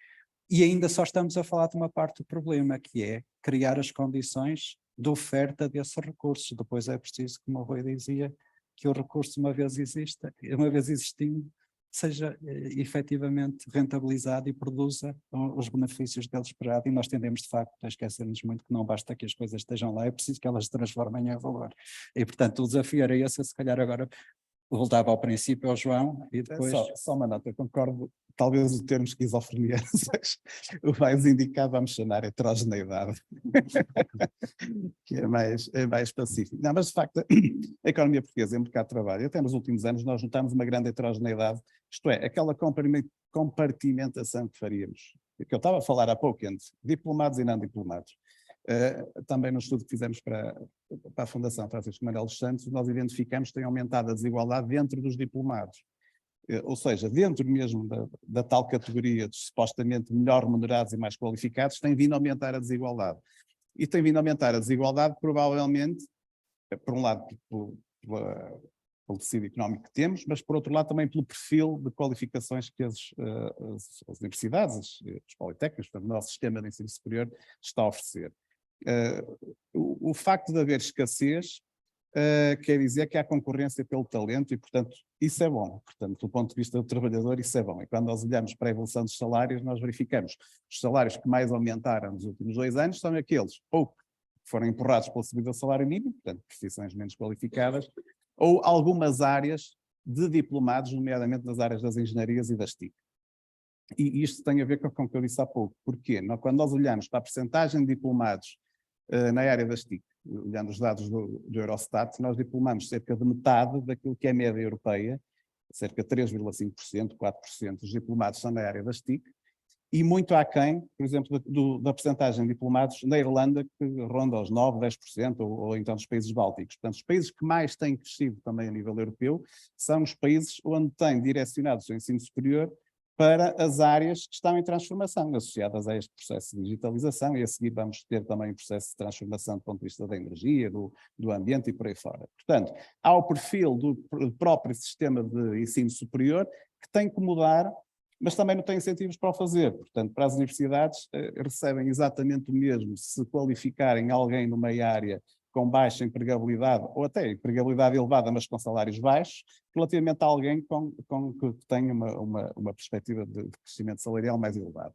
E ainda só estamos a falar de uma parte do problema, que é criar as condições de oferta desses recursos. Depois é preciso, como o Rui dizia, que o recurso, uma vez existindo, seja efetivamente rentabilizado e produza os benefícios dele esperado. E nós tendemos, de facto, a esquecer-nos muito que não basta que as coisas estejam lá, é preciso que elas se transformem em valor. E, portanto, o desafio era esse, se calhar agora voltava ao princípio ao João e depois... Só uma nota, eu concordo, talvez o termo esquizofrenia seja o mais indicado, vamos chamar heterogeneidade, que é mais pacífico. Não, mas de facto, a economia portuguesa e o mercado de trabalho, até nos últimos anos nós notamos uma grande heterogeneidade, isto é, aquela compartimentação que faríamos, que eu estava a falar há pouco, entre diplomados e não diplomados. Também no estudo que fizemos para a Fundação Francisco Manuel dos Santos, nós identificamos que tem aumentado a desigualdade dentro dos diplomados. Ou seja, dentro mesmo da tal categoria dos supostamente melhor remunerados e mais qualificados, tem vindo a aumentar a desigualdade. E tem vindo a aumentar a desigualdade provavelmente, por um lado, pelo tecido económico que temos, mas por outro lado também pelo perfil de qualificações que as universidades, os politécnicos, portanto, o nosso sistema de ensino superior está a oferecer. O facto de haver escassez quer dizer que há concorrência pelo talento e, portanto, isso é bom. Portanto, do ponto de vista do trabalhador, isso é bom. E quando nós olhamos para a evolução dos salários, nós verificamos os salários que mais aumentaram nos últimos 2 anos são aqueles ou que foram empurrados pela subida do salário mínimo, portanto, profissões menos qualificadas, ou algumas áreas de diplomados, nomeadamente nas áreas das engenharias e das TIC. E isto tem a ver com o que eu disse há pouco. Porquê? Quando nós olhamos para a percentagem de diplomados na área das TIC, olhando os dados do Eurostat, nós diplomamos cerca de metade daquilo que é a média europeia, cerca de 3,5%, 4% dos diplomados são na área das TIC, e muito aquém, por exemplo, da percentagem de diplomados na Irlanda, que ronda aos 9%, 10%, ou então dos países bálticos. Portanto, os países que mais têm crescido também a nível europeu são os países onde têm direcionado o seu ensino superior para as áreas que estão em transformação, associadas a este processo de digitalização, e a seguir vamos ter também um processo de transformação do ponto de vista da energia, do ambiente e por aí fora. Portanto, há o perfil do próprio sistema de ensino superior que tem que mudar, mas também não tem incentivos para o fazer. Portanto, para as universidades recebem exatamente o mesmo se qualificarem alguém numa área com baixa empregabilidade, ou até empregabilidade elevada, mas com salários baixos, relativamente a alguém que tenha uma perspectiva de crescimento salarial mais elevado.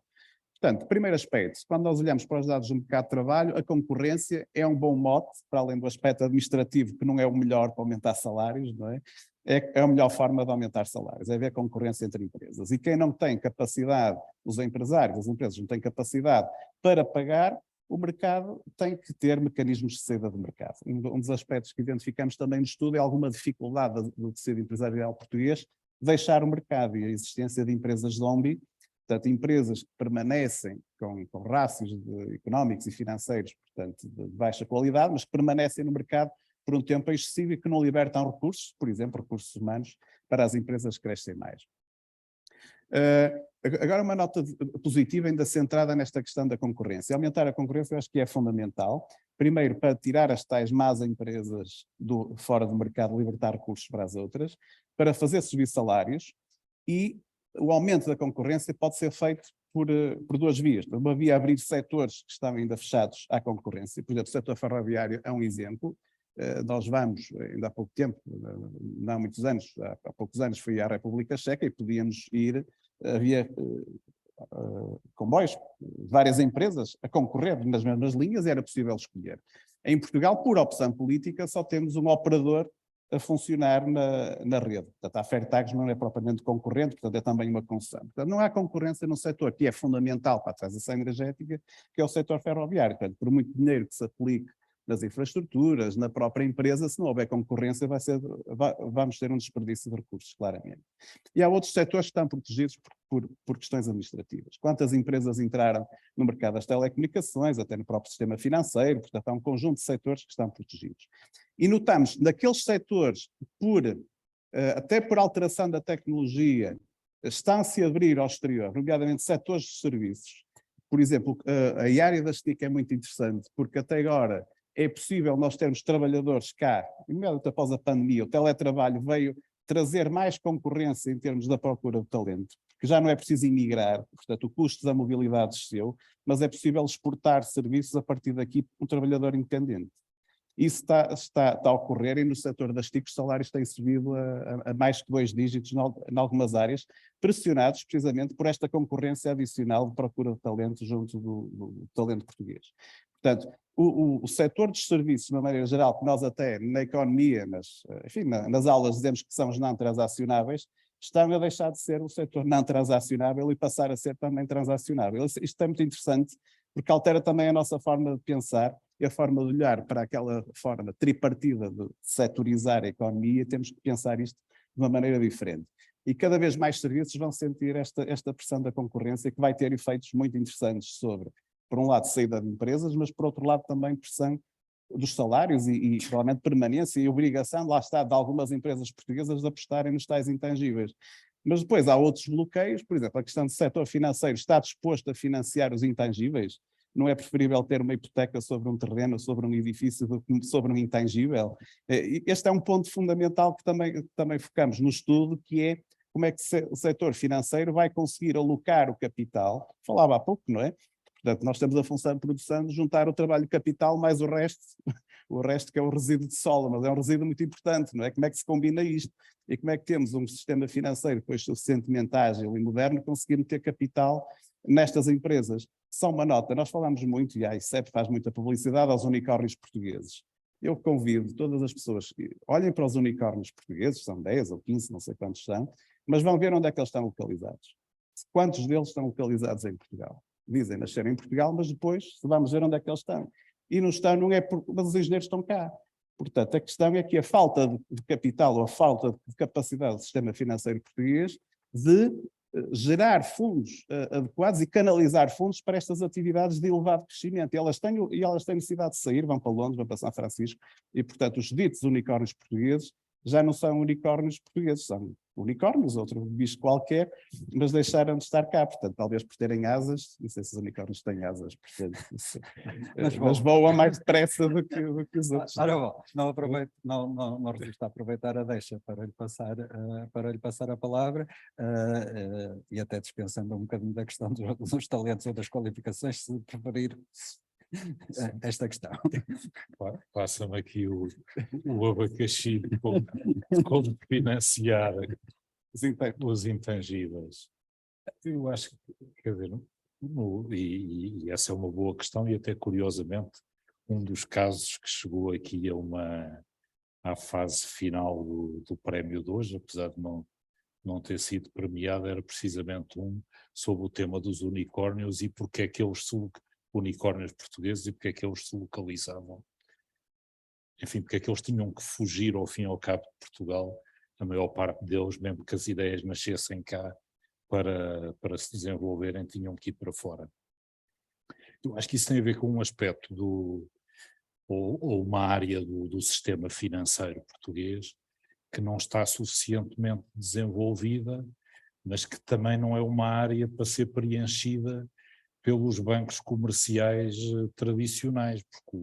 Portanto, primeiro aspecto, quando nós olhamos para os dados do mercado de trabalho, a concorrência é um bom mote, para além do aspecto administrativo, que não é o melhor para aumentar salários, não é? É a melhor forma de aumentar salários, é haver concorrência entre empresas. E quem não tem capacidade, os empresários, as empresas não têm capacidade para pagar, o mercado tem que ter mecanismos de saída do mercado. Um dos aspectos que identificamos também no estudo é alguma dificuldade do tecido empresarial português deixar o mercado e a existência de empresas zombie, portanto, empresas que permanecem com rácios económicos e financeiros, portanto, de baixa qualidade, mas que permanecem no mercado por um tempo excessivo e que não libertam recursos, por exemplo, recursos humanos, para as empresas que crescem mais. Agora uma nota positiva ainda centrada nesta questão da concorrência. Aumentar a concorrência eu acho que é fundamental. Primeiro, para tirar as tais más empresas fora do mercado, libertar recursos para as outras, para fazer subir salários, e o aumento da concorrência pode ser feito por 2 vias. Uma via é abrir setores que estão ainda fechados à concorrência. Por exemplo, o setor ferroviário é um exemplo. Nós vamos, ainda há pouco tempo, não há muitos anos, há poucos anos fui à República Checa e podíamos ir, havia comboios, várias empresas a concorrer nas mesmas linhas e era possível escolher. Em Portugal, por opção política, só temos um operador a funcionar na rede. Portanto, a Fertags não é propriamente concorrente, portanto é também uma concessão. Portanto, não há concorrência no setor que é fundamental para a transição energética, que é o setor ferroviário. Portanto, por muito dinheiro que se aplique nas infraestruturas, na própria empresa, se não houver concorrência, vamos ter um desperdício de recursos, claramente. E há outros setores que estão protegidos por questões administrativas. Quantas empresas entraram no mercado das telecomunicações, até no próprio sistema financeiro, portanto há um conjunto de setores que estão protegidos. E notamos, naqueles setores, até por alteração da tecnologia, estão-se a abrir ao exterior, nomeadamente setores de serviços. Por exemplo, a área das TIC é muito interessante, porque até agora é possível nós termos trabalhadores cá, nomeadamente após a pandemia, o teletrabalho veio trazer mais concorrência em termos da procura de talento, porque já não é preciso emigrar, portanto o custo da mobilidade desceu, mas é possível exportar serviços a partir daqui para um trabalhador independente. Isso está a ocorrer, e no setor das TIC os salários têm subido a mais que 2 dígitos em algumas áreas, pressionados precisamente por esta concorrência adicional de procura de talento junto do talento português. Portanto, o setor dos serviços, de uma maneira geral, que nós até na economia, enfim, nas aulas dizemos que são os não transacionáveis, estão a deixar de ser o setor não transacionável e passar a ser também transacionável. Isto é muito interessante, porque altera também a nossa forma de pensar e a forma de olhar para aquela forma tripartida de setorizar a economia. Temos que pensar isto de uma maneira diferente. E cada vez mais serviços vão sentir esta pressão da concorrência, que vai ter efeitos muito interessantes sobre, por um lado, saída de empresas, mas por outro lado também pressão dos salários e provavelmente permanência e obrigação, lá está, de algumas empresas portuguesas de apostarem nos tais intangíveis. Mas depois há outros bloqueios, por exemplo, a questão do setor financeiro está disposto a financiar os intangíveis? Não é preferível ter uma hipoteca sobre um terreno, sobre um edifício, sobre um intangível? Este é um ponto fundamental que também focamos no estudo, que é como é que o setor financeiro vai conseguir alocar o capital, falava há pouco, não é? Portanto, nós temos a função de produção de juntar o trabalho capital mais o resto que é o resíduo de solo, mas é um resíduo muito importante, não é? Como é que se combina isto? E como é que temos um sistema financeiro depois suficientemente ágil e moderno conseguir meter capital nestas empresas? Só uma nota, nós falamos muito, e a ICEP faz muita publicidade aos unicórnios portugueses. Eu convido todas as pessoas que olhem para os unicórnios portugueses, são 10 ou 15, não sei quantos são, mas vão ver onde é que eles estão localizados. Quantos deles estão localizados em Portugal? Dizem nascer em Portugal, mas depois vamos ver onde é que eles estão. E não estão, não é porque mas os engenheiros estão cá. Portanto, a questão é que a falta de capital ou a falta de capacidade do sistema financeiro português de gerar fundos adequados e canalizar fundos para estas atividades de elevado crescimento. E elas têm necessidade de sair, vão para Londres, vão para São Francisco, e portanto os ditos unicórnios portugueses já não são unicórnios portugueses, são unicórnios, outro bicho qualquer, mas deixaram de estar cá, portanto, talvez por terem asas, não sei se os unicórnios têm asas, portanto, mas voam mais depressa do que os outros. Ora bom, não resisto a aproveitar a deixa para lhe passar a palavra, e até dispensando um bocadinho da questão dos talentos ou das qualificações, se preferir esta questão. Passa-me aqui o abacaxi de como financiar os intangíveis. Eu acho que, quer dizer, e essa é uma boa questão, e até curiosamente, um dos casos que chegou aqui à fase final do prémio de hoje, apesar de não ter sido premiado, era precisamente sobre o tema dos unicórnios e porque é que eles unicórnios portugueses e porque é que eles se localizavam. Enfim, porque é que eles tinham que fugir ao fim e ao cabo de Portugal, a maior parte deles, mesmo que as ideias nascessem cá para se desenvolverem, tinham que ir para fora. Eu acho que isso tem a ver com um aspecto ou uma área do sistema financeiro português que não está suficientemente desenvolvida, mas que também não é uma área para ser preenchida pelos bancos comerciais tradicionais, porque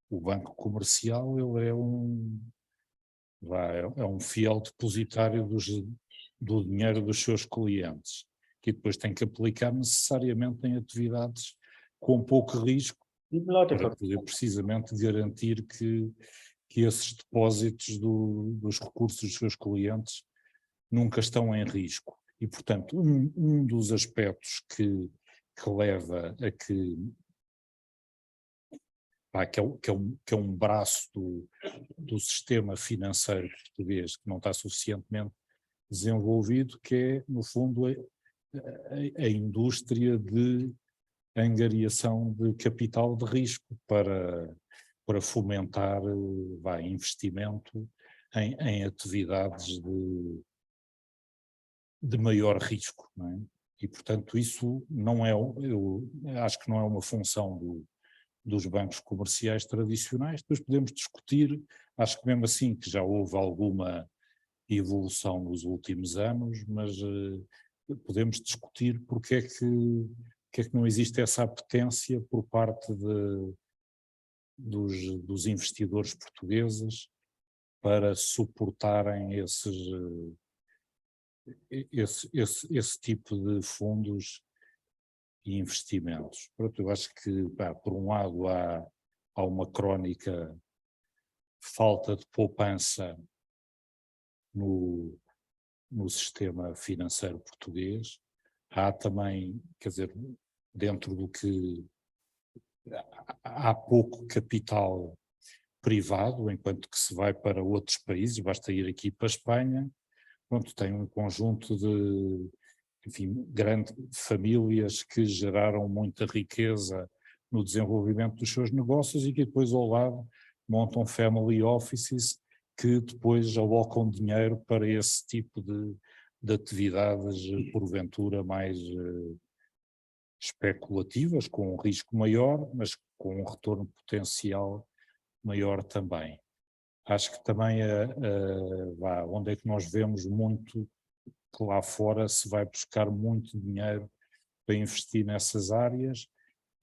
o banco comercial ele é um fiel depositário do dinheiro dos seus clientes, que depois tem que aplicar necessariamente em atividades com pouco risco, para poder precisamente garantir que esses depósitos dos recursos dos seus clientes nunca estão em risco. E, portanto, um dos aspectos que leva a que é um braço do sistema financeiro português que não está suficientemente desenvolvido, que é, no fundo, a indústria de angariação de capital de risco para fomentar investimento em atividades de maior risco, não é? E, portanto, isso não é, eu acho que não é uma função dos bancos comerciais tradicionais. Depois podemos discutir, acho que mesmo assim que já houve alguma evolução nos últimos anos, mas podemos discutir porque é que não existe essa apetência por parte dos investidores portugueses para suportarem esse tipo de fundos e investimentos. Pronto, eu acho que, por um lado, há uma crónica falta de poupança no sistema financeiro português. Há também, quer dizer, dentro do que há pouco capital privado, enquanto que se vai para outros países, basta ir aqui para a Espanha, pronto, tem um conjunto de, enfim, grandes famílias que geraram muita riqueza no desenvolvimento dos seus negócios e que depois ao lado montam family offices que depois alocam dinheiro para esse tipo de atividades, porventura mais especulativas, com um risco maior, mas com um retorno potencial maior também. Acho que também onde é que nós vemos muito que lá fora se vai buscar muito dinheiro para investir nessas áreas,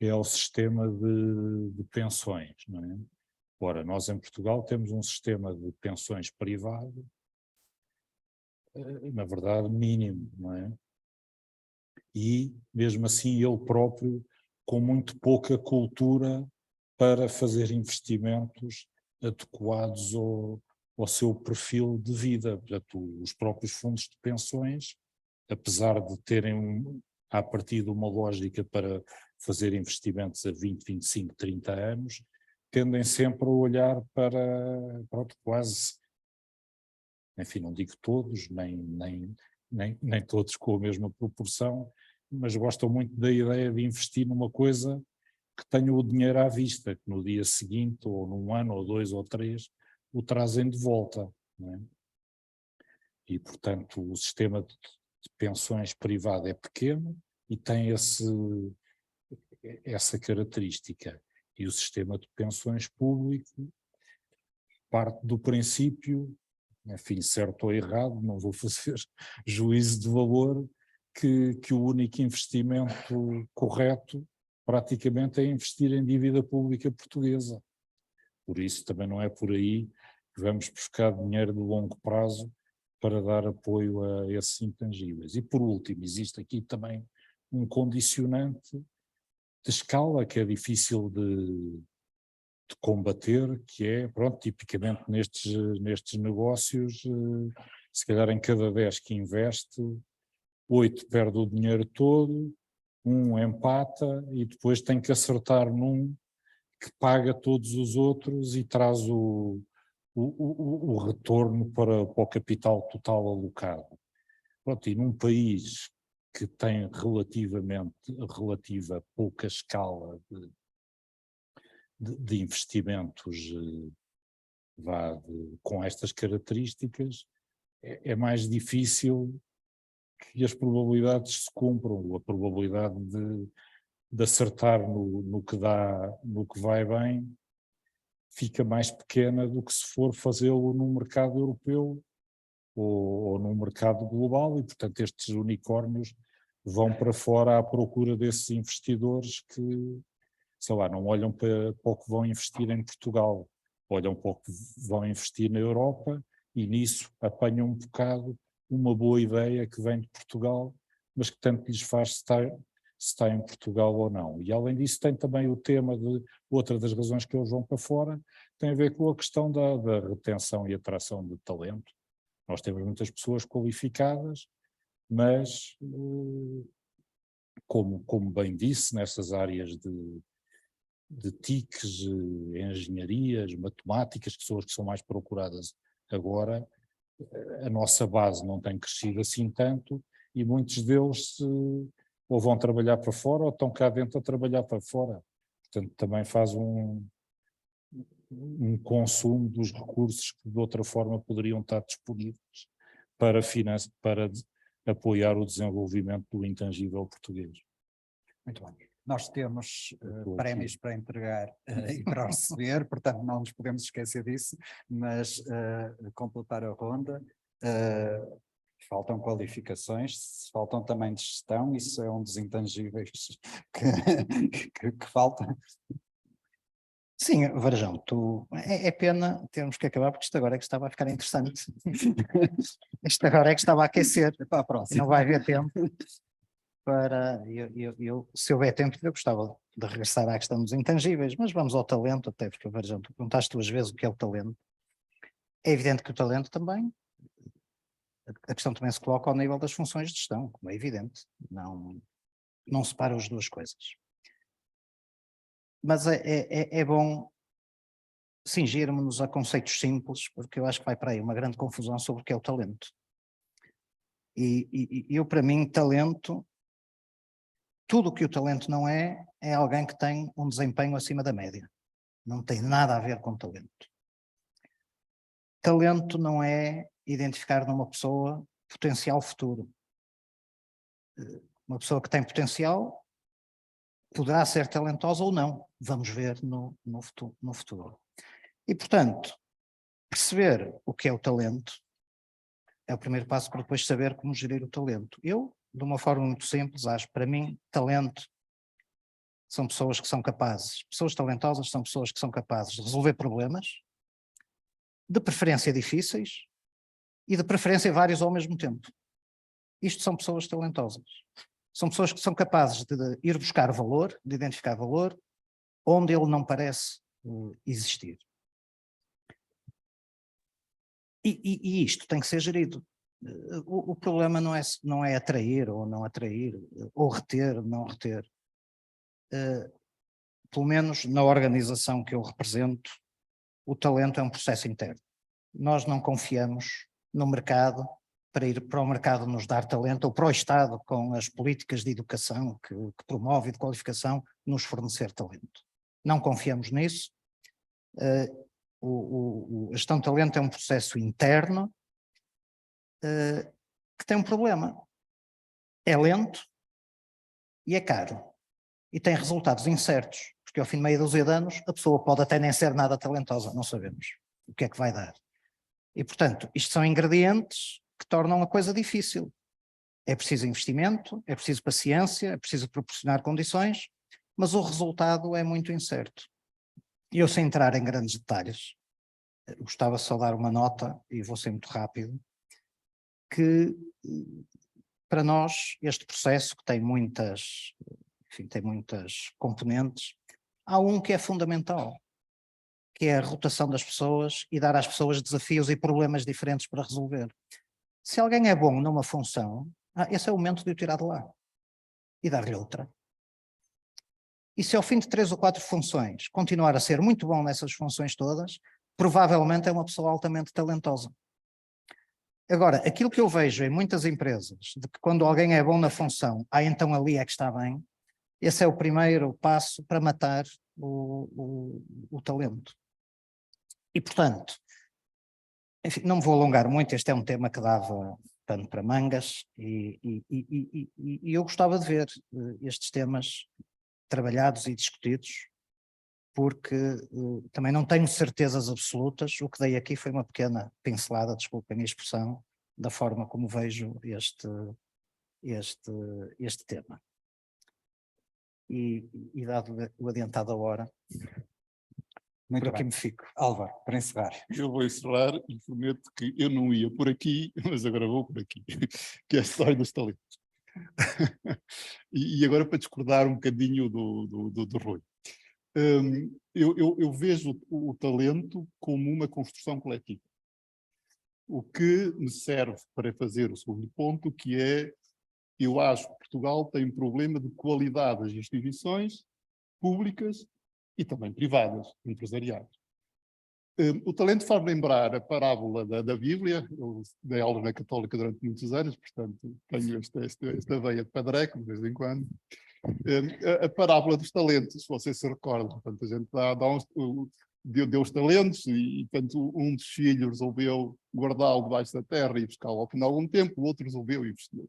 é o sistema de pensões, não é? Ora, nós em Portugal temos um sistema de pensões privado, na verdade mínimo, não é? E mesmo assim ele próprio com muito pouca cultura para fazer investimentos adequados ao seu perfil de vida. Portanto, os próprios fundos de pensões, apesar de terem à partida uma lógica para fazer investimentos a 20, 25, 30 anos, tendem sempre a olhar para quase, enfim, não digo todos, nem todos com a mesma proporção, mas gostam muito da ideia de investir numa coisa que tenha o dinheiro à vista, que no dia seguinte, ou num ano, ou 2 ou 3, o trazem de volta, não é? E, portanto, o sistema de pensões privado é pequeno e tem essa característica. E o sistema de pensões público parte do princípio, enfim, certo ou errado, não vou fazer juízo de valor, que o único investimento correto praticamente é investir em dívida pública portuguesa. Por isso também não é por aí que vamos buscar dinheiro de longo prazo para dar apoio a esses intangíveis. E por último, existe aqui também um condicionante de escala que é difícil de combater, que é, pronto, tipicamente nestes negócios, se calhar em cada 10 que investe, 8 perde o dinheiro todo, 1 empata e depois tem que acertar num que paga todos os outros e traz o retorno para o capital total alocado. Pronto, e num país que tem relativa pouca escala de investimentos com estas características, é mais difícil que as probabilidades se cumpram, a probabilidade de acertar no que vai bem, fica mais pequena do que se for fazê-lo num mercado europeu ou num mercado global, e portanto estes unicórnios vão para fora à procura desses investidores que, sei lá, não olham para o que vão investir em Portugal, olham para o que vão investir na Europa e nisso apanham um bocado uma boa ideia que vem de Portugal, mas que tanto lhes faz se está em Portugal ou não. E além disso tem também o tema de, outra das razões que eles vão para fora, tem a ver com a questão da retenção e atração de talento. Nós temos muitas pessoas qualificadas, mas, como bem disse, nessas áreas de TICs, engenharias, matemáticas, que são as que são mais procuradas agora, a nossa base não tem crescido assim tanto e muitos deles ou vão trabalhar para fora ou estão cá dentro a trabalhar para fora. Portanto, também faz um consumo dos recursos que de outra forma poderiam estar disponíveis para apoiar o desenvolvimento do intangível português. Muito bem. Nós temos prémios para entregar e para receber, portanto não nos podemos esquecer disso, mas completar a ronda, faltam qualificações, faltam também de gestão, isso é um dos intangíveis que falta. Sim, Varjão, é pena termos que acabar porque isto agora é que estava a ficar interessante. Isto agora é que estava a aquecer. Para a próxima. Não vai haver tempo para... se houver tempo, eu gostava de regressar à questão dos intangíveis, mas vamos ao talento, até porque, Varjão, tu perguntaste 2 vezes o que é o talento. É evidente que o talento também, a questão também se coloca ao nível das funções de gestão, como é evidente. Não separa as 2 coisas. Mas é bom cingirmos a conceitos simples, porque eu acho que vai para aí uma grande confusão sobre o que é o talento. E eu, para mim, talento, tudo o que o talento não é alguém que tem um desempenho acima da média. Não tem nada a ver com talento. Talento não é identificar numa pessoa potencial futuro. Uma pessoa que tem potencial poderá ser talentosa ou não, vamos ver no futuro. E, portanto, perceber o que é o talento é o primeiro passo para depois saber como gerir o talento. Eu, de uma forma muito simples, acho, para mim, talento são pessoas que são capazes, pessoas talentosas são pessoas que são capazes de resolver problemas, de preferência difíceis e de preferência vários ao mesmo tempo. Isto são pessoas talentosas. São pessoas que são capazes de ir buscar valor, de identificar valor, onde ele não parece existir. E isto tem que ser gerido. O problema não é atrair ou não atrair, ou reter, não reter. Pelo menos na organização que eu represento, o talento é um processo interno. Nós não confiamos no mercado para ir para o mercado nos dar talento, ou para o Estado, com as políticas de educação que promove e de qualificação, nos fornecer talento. Não confiamos nisso. A gestão de talento é um processo interno que tem um problema. É lento e é caro. E tem resultados incertos, porque ao fim de meia dúzia de anos a pessoa pode até nem ser nada talentosa, não sabemos o que é que vai dar. E, portanto, isto são ingredientes que tornam a coisa difícil. É preciso investimento, é preciso paciência, é preciso proporcionar condições, mas o resultado é muito incerto. E eu, sem entrar em grandes detalhes, gostava só de dar uma nota, e vou ser muito rápido, que para nós este processo, que tem muitas componentes, há um que é fundamental, que é a rotação das pessoas e dar às pessoas desafios e problemas diferentes para resolver. Se alguém é bom numa função, esse é o momento de o tirar de lá e dar-lhe outra. E se ao fim de 3 ou 4 funções continuar a ser muito bom nessas funções todas, provavelmente é uma pessoa altamente talentosa. Agora, aquilo que eu vejo em muitas empresas, de que quando alguém é bom na função, então ali é que está bem, esse é o primeiro passo para matar o talento. E, portanto, enfim, não me vou alongar muito, este é um tema que dava pano para mangas e eu gostava de ver estes temas trabalhados e discutidos, porque também não tenho certezas absolutas. O que dei aqui foi uma pequena pincelada, desculpem a expressão, da forma como vejo este tema. E dado o adiantado a hora, Muito por aqui bem. me fico. Álvaro, para encerrar. Eu vou encerrar e prometo que eu não ia por aqui, mas agora vou por aqui, que é a história dos talentos. E agora para discordar um bocadinho do Rui. Eu vejo o talento como uma construção coletiva. O que me serve para fazer o segundo ponto, que é, eu acho que Portugal tem um problema de qualidade das instituições públicas e também privadas, empresariais. O talento faz lembrar a parábola da Bíblia. Eu dei aula na Católica durante muitos anos, portanto tenho esta veia de padreco de vez em quando. A parábola dos talentos, se vocês se recordam, portanto, a gente deu os talentos e portanto, um dos filhos resolveu guardá-lo debaixo da terra e buscá-lo ao final de algum tempo, o outro resolveu investir.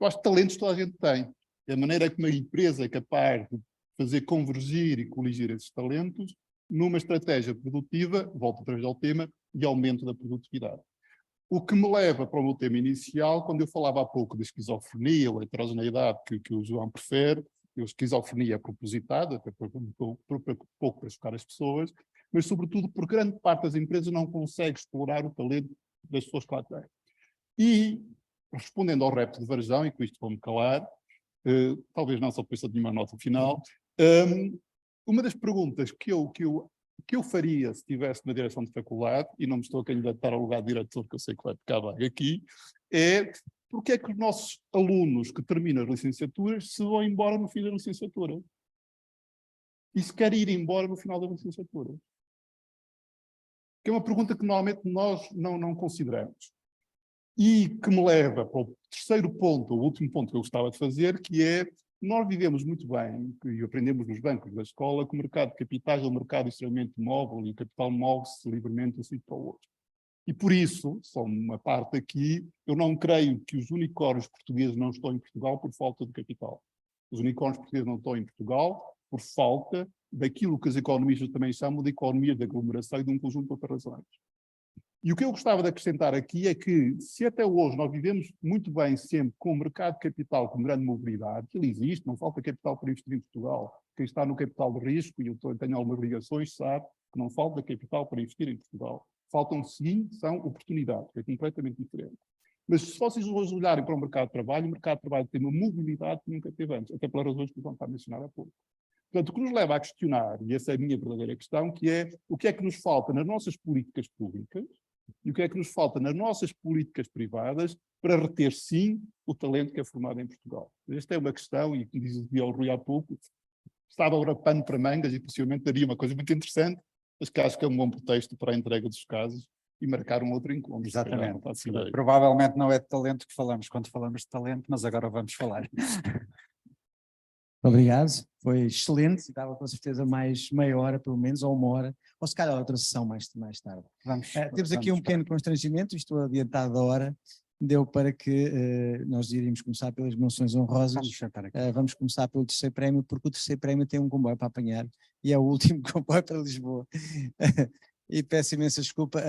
Eu acho que talentos toda a gente tem. A maneira como a empresa é capaz de fazer convergir e coligir esses talentos numa estratégia produtiva, volto outra vez ao tema, de aumento da produtividade. O que me leva para o meu tema inicial, quando eu falava há pouco da esquizofrenia ou heterogeneidade que o João prefere, esquizofrenia propositada, até pouco para chocar as pessoas, mas sobretudo porque grande parte das empresas não consegue explorar o talento das pessoas que lá têm. E, respondendo ao repto de Varjão, e com isto vou-me calar, talvez não só precisa de nenhuma nota final, uma das perguntas que eu faria se estivesse na direção de faculdade, e não me estou a candidatar ao lugar de diretor, que eu sei que vai ficar bem aqui, é porque é que os nossos alunos que terminam as licenciaturas se vão embora no fim da licenciatura? E se querem ir embora no final da licenciatura? Que é uma pergunta que normalmente nós não consideramos. E que me leva para o terceiro ponto, o último ponto que eu gostava de fazer, que é, nós vivemos muito bem, e aprendemos nos bancos da escola, que o mercado de capitais é um mercado extremamente móvel, e o capital move-se livremente de um sítio para o outro. E por isso, só uma parte aqui, eu não creio que os unicórnios portugueses não estão em Portugal por falta de capital. Os unicórnios portugueses não estão em Portugal por falta daquilo que os economistas também chamam de economia de aglomeração e de um conjunto de outras razões. E o que eu gostava de acrescentar aqui é que, se até hoje nós vivemos muito bem sempre com o mercado de capital com grande mobilidade, que ele existe, não falta capital para investir em Portugal. Quem está no capital de risco, e eu tenho algumas ligações, sabe que não falta capital para investir em Portugal. Faltam, sim, são oportunidades, que é completamente diferente. Mas se vocês hoje olharem para o mercado de trabalho tem uma mobilidade que nunca teve antes, até pelas razões que o João está a mencionar há pouco. Portanto, o que nos leva a questionar, e essa é a minha verdadeira questão, que é o que é que nos falta nas nossas políticas públicas e o que é que nos falta nas nossas políticas privadas para reter, sim, o talento que é formado em Portugal. Esta é uma questão, e como dizia o Rui há pouco, estava agora pano para mangas e possivelmente daria uma coisa muito interessante, mas que acho que é um bom pretexto para a entrega dos casos e marcar um outro encontro. Exatamente. Provavelmente não é de talento que falamos quando falamos de talento, mas agora vamos falar. Obrigado, foi excelente, dava com certeza mais meia hora pelo menos, ou uma hora, ou se calhar outra sessão mais tarde. Temos aqui um pequeno constrangimento, estou adiantado da hora, deu para que nós iríamos começar pelas menções honrosas, vamos começar pelo terceiro prémio, porque o terceiro prémio tem um comboio para apanhar, e é o último comboio para Lisboa. E peço imensa desculpa,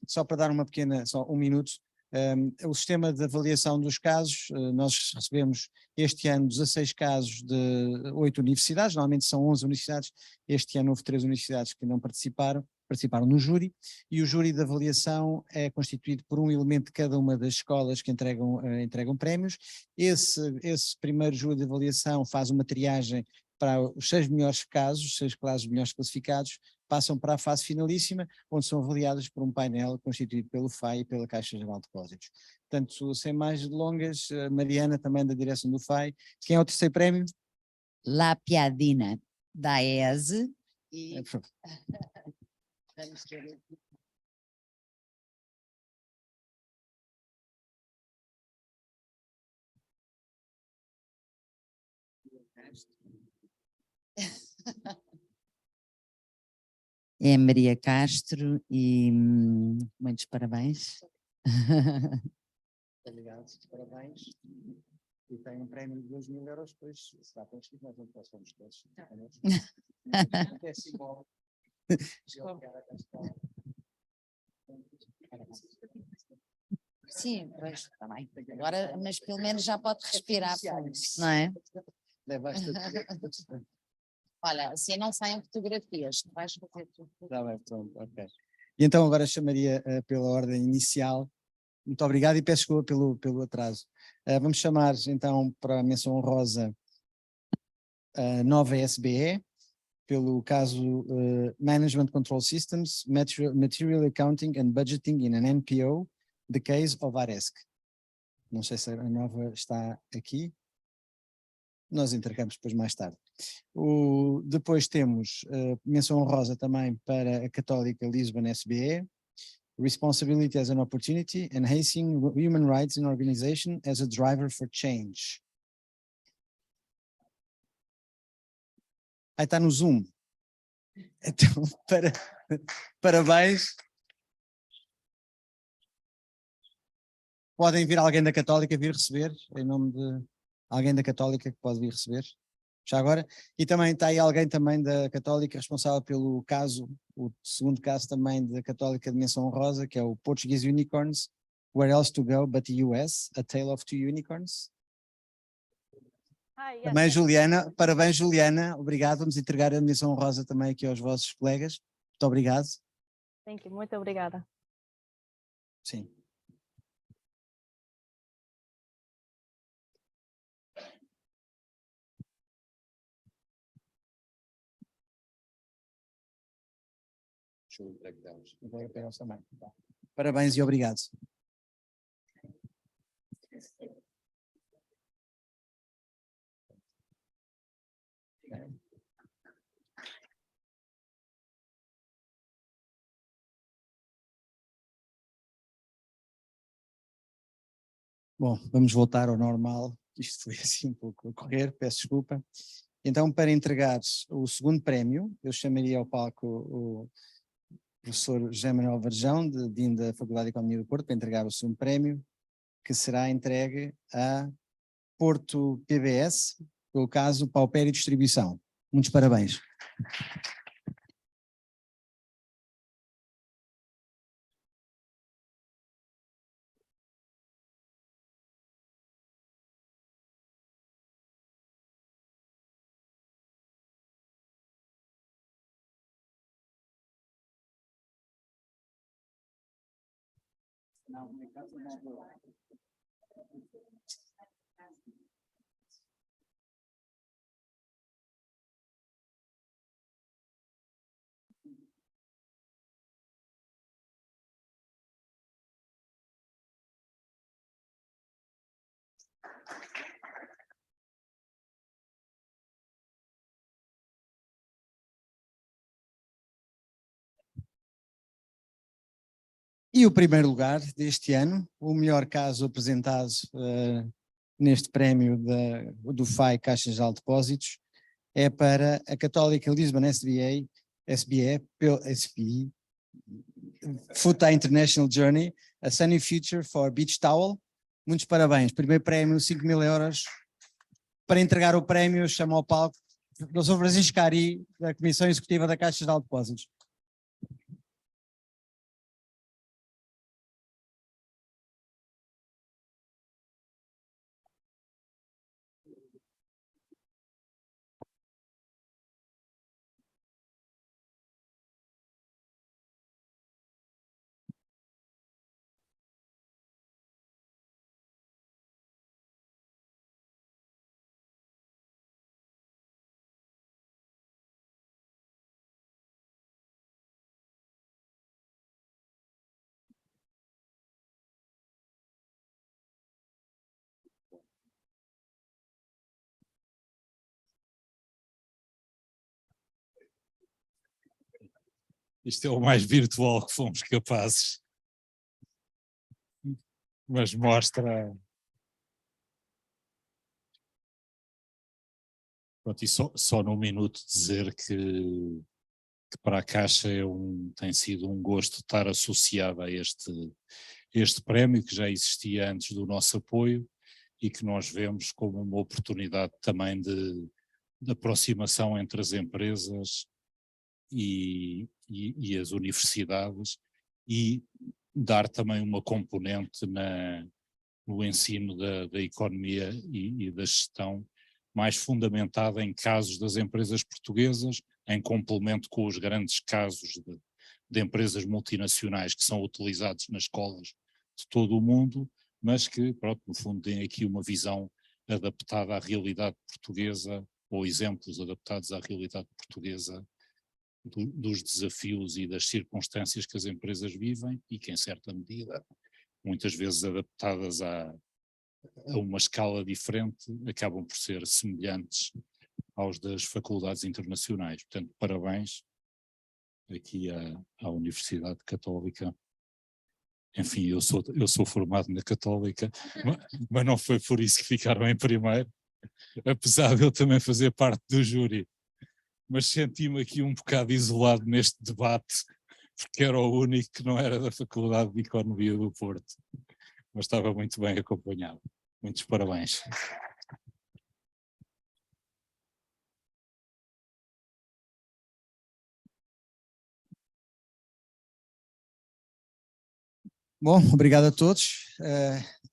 só para dar uma pequena, só um minuto. O sistema de avaliação dos casos, nós recebemos este ano 16 casos de 8 universidades, normalmente são 11 universidades, este ano houve 3 universidades que não participaram no júri, e o júri de avaliação é constituído por um elemento de cada uma das escolas que entregam prémios. Esse primeiro júri de avaliação faz uma triagem para os 6 melhores casos, os 6 casos melhores classificados, passam para a fase finalíssima, onde são avaliados por um painel constituído pelo FAI e pela Caixa Geral de Depósitos. Portanto, sem mais delongas, Mariana, também da direção do FAI. Quem é o terceiro prémio? La Piadina, da ESE. E... Vamos ver. É Maria Castro e muitos parabéns. Obrigado, parabéns. E tem um prémio de 2.000 euros, depois será para inscrito, nós não passamos todos. É simbólico. Sim, pois, está bem. Agora, mas pelo menos já pode respirar, não é? Olha, assim não saem fotografias, tu vais fazer tudo. Está bem, pronto, ok. E então agora chamaria pela ordem inicial. Muito obrigado e peço desculpa pelo atraso. Vamos chamar então para a menção honrosa a nova SBE, pelo caso Management Control Systems, Material Accounting and Budgeting in an NPO, the case of Aresk. Não sei se a nova está aqui. Nós entregamos depois mais tarde. Depois temos menção honrosa também para a Católica Lisbon SBE, Responsibility as an Opportunity, Enhancing Human Rights in Organization as a Driver for Change. Aí está no Zoom. Então, parabéns. Podem vir alguém da Católica vir receber, em nome de alguém da Católica que pode vir receber, já agora. E também está aí alguém também da Católica responsável pelo caso, o segundo caso também da Católica de menção honrosa, que é o Portuguese Unicorns, Where Else to Go But the US, A Tale of Two Unicorns. Parabéns, Juliana, obrigado. Vamos entregar a menção honrosa também aqui aos vossos colegas. Muito obrigado. Muito obrigada. Sim. Parabéns e obrigado. Bom, vamos voltar ao normal. Isto foi assim um pouco a correr, peço desculpa. Então, para entregar o segundo prémio, eu chamaria ao palco o professor José Manuel Varjão, Dean da Faculdade de Economia do Porto, para entregar o segundo prémio, que será entregue a Porto PBS, pelo caso Paupério Distribuição. Muitos parabéns. E o primeiro lugar deste ano, o melhor caso apresentado neste prémio do FAI Caixa Geral de Depósitos, é para a Católica Lisbon SBE, FUTA International Journey, a Sunny Future for Beach Towel. Muitos parabéns. Primeiro prémio, 5.000 euros. Para entregar o prémio, chamo ao palco o Dr. Francisco Cari, da Comissão Executiva da Caixa Geral de Depósitos. Isto é o mais virtual que fomos capazes. Mas mostra... Pronto, e só num minuto dizer que para a Caixa tem sido um gosto estar associado a este prémio, que já existia antes do nosso apoio e que nós vemos como uma oportunidade também de aproximação entre as empresas e as universidades, e dar também uma componente no ensino da economia e da gestão mais fundamentada em casos das empresas portuguesas, em complemento com os grandes casos de empresas multinacionais que são utilizados nas escolas de todo o mundo, mas que, pronto, no fundo têm aqui uma visão adaptada à realidade portuguesa, ou exemplos adaptados à realidade portuguesa dos desafios e das circunstâncias que as empresas vivem e que, em certa medida, muitas vezes adaptadas a uma escala diferente, acabam por ser semelhantes aos das faculdades internacionais. Portanto, parabéns aqui à Universidade Católica. Enfim, eu sou formado na Católica, mas não foi por isso que ficaram em primeiro, apesar de eu também fazer parte do júri. Mas senti-me aqui um bocado isolado neste debate, porque era o único que não era da Faculdade de Economia do Porto. Mas estava muito bem acompanhado. Muitos parabéns. Bom, obrigado a todos.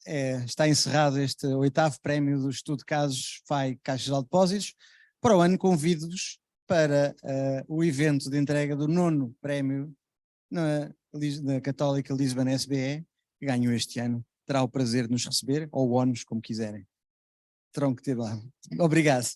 está encerrado este 8º prémio do estudo de casos FAI Caixa Geral de Depósitos. Para o ano convido-vos para o evento de entrega do 9º prémio na Católica Lisbon SBE, que ganhou este ano. Terá o prazer de nos receber, ou ONUs, como quiserem. Terão que ter lá. Obrigado.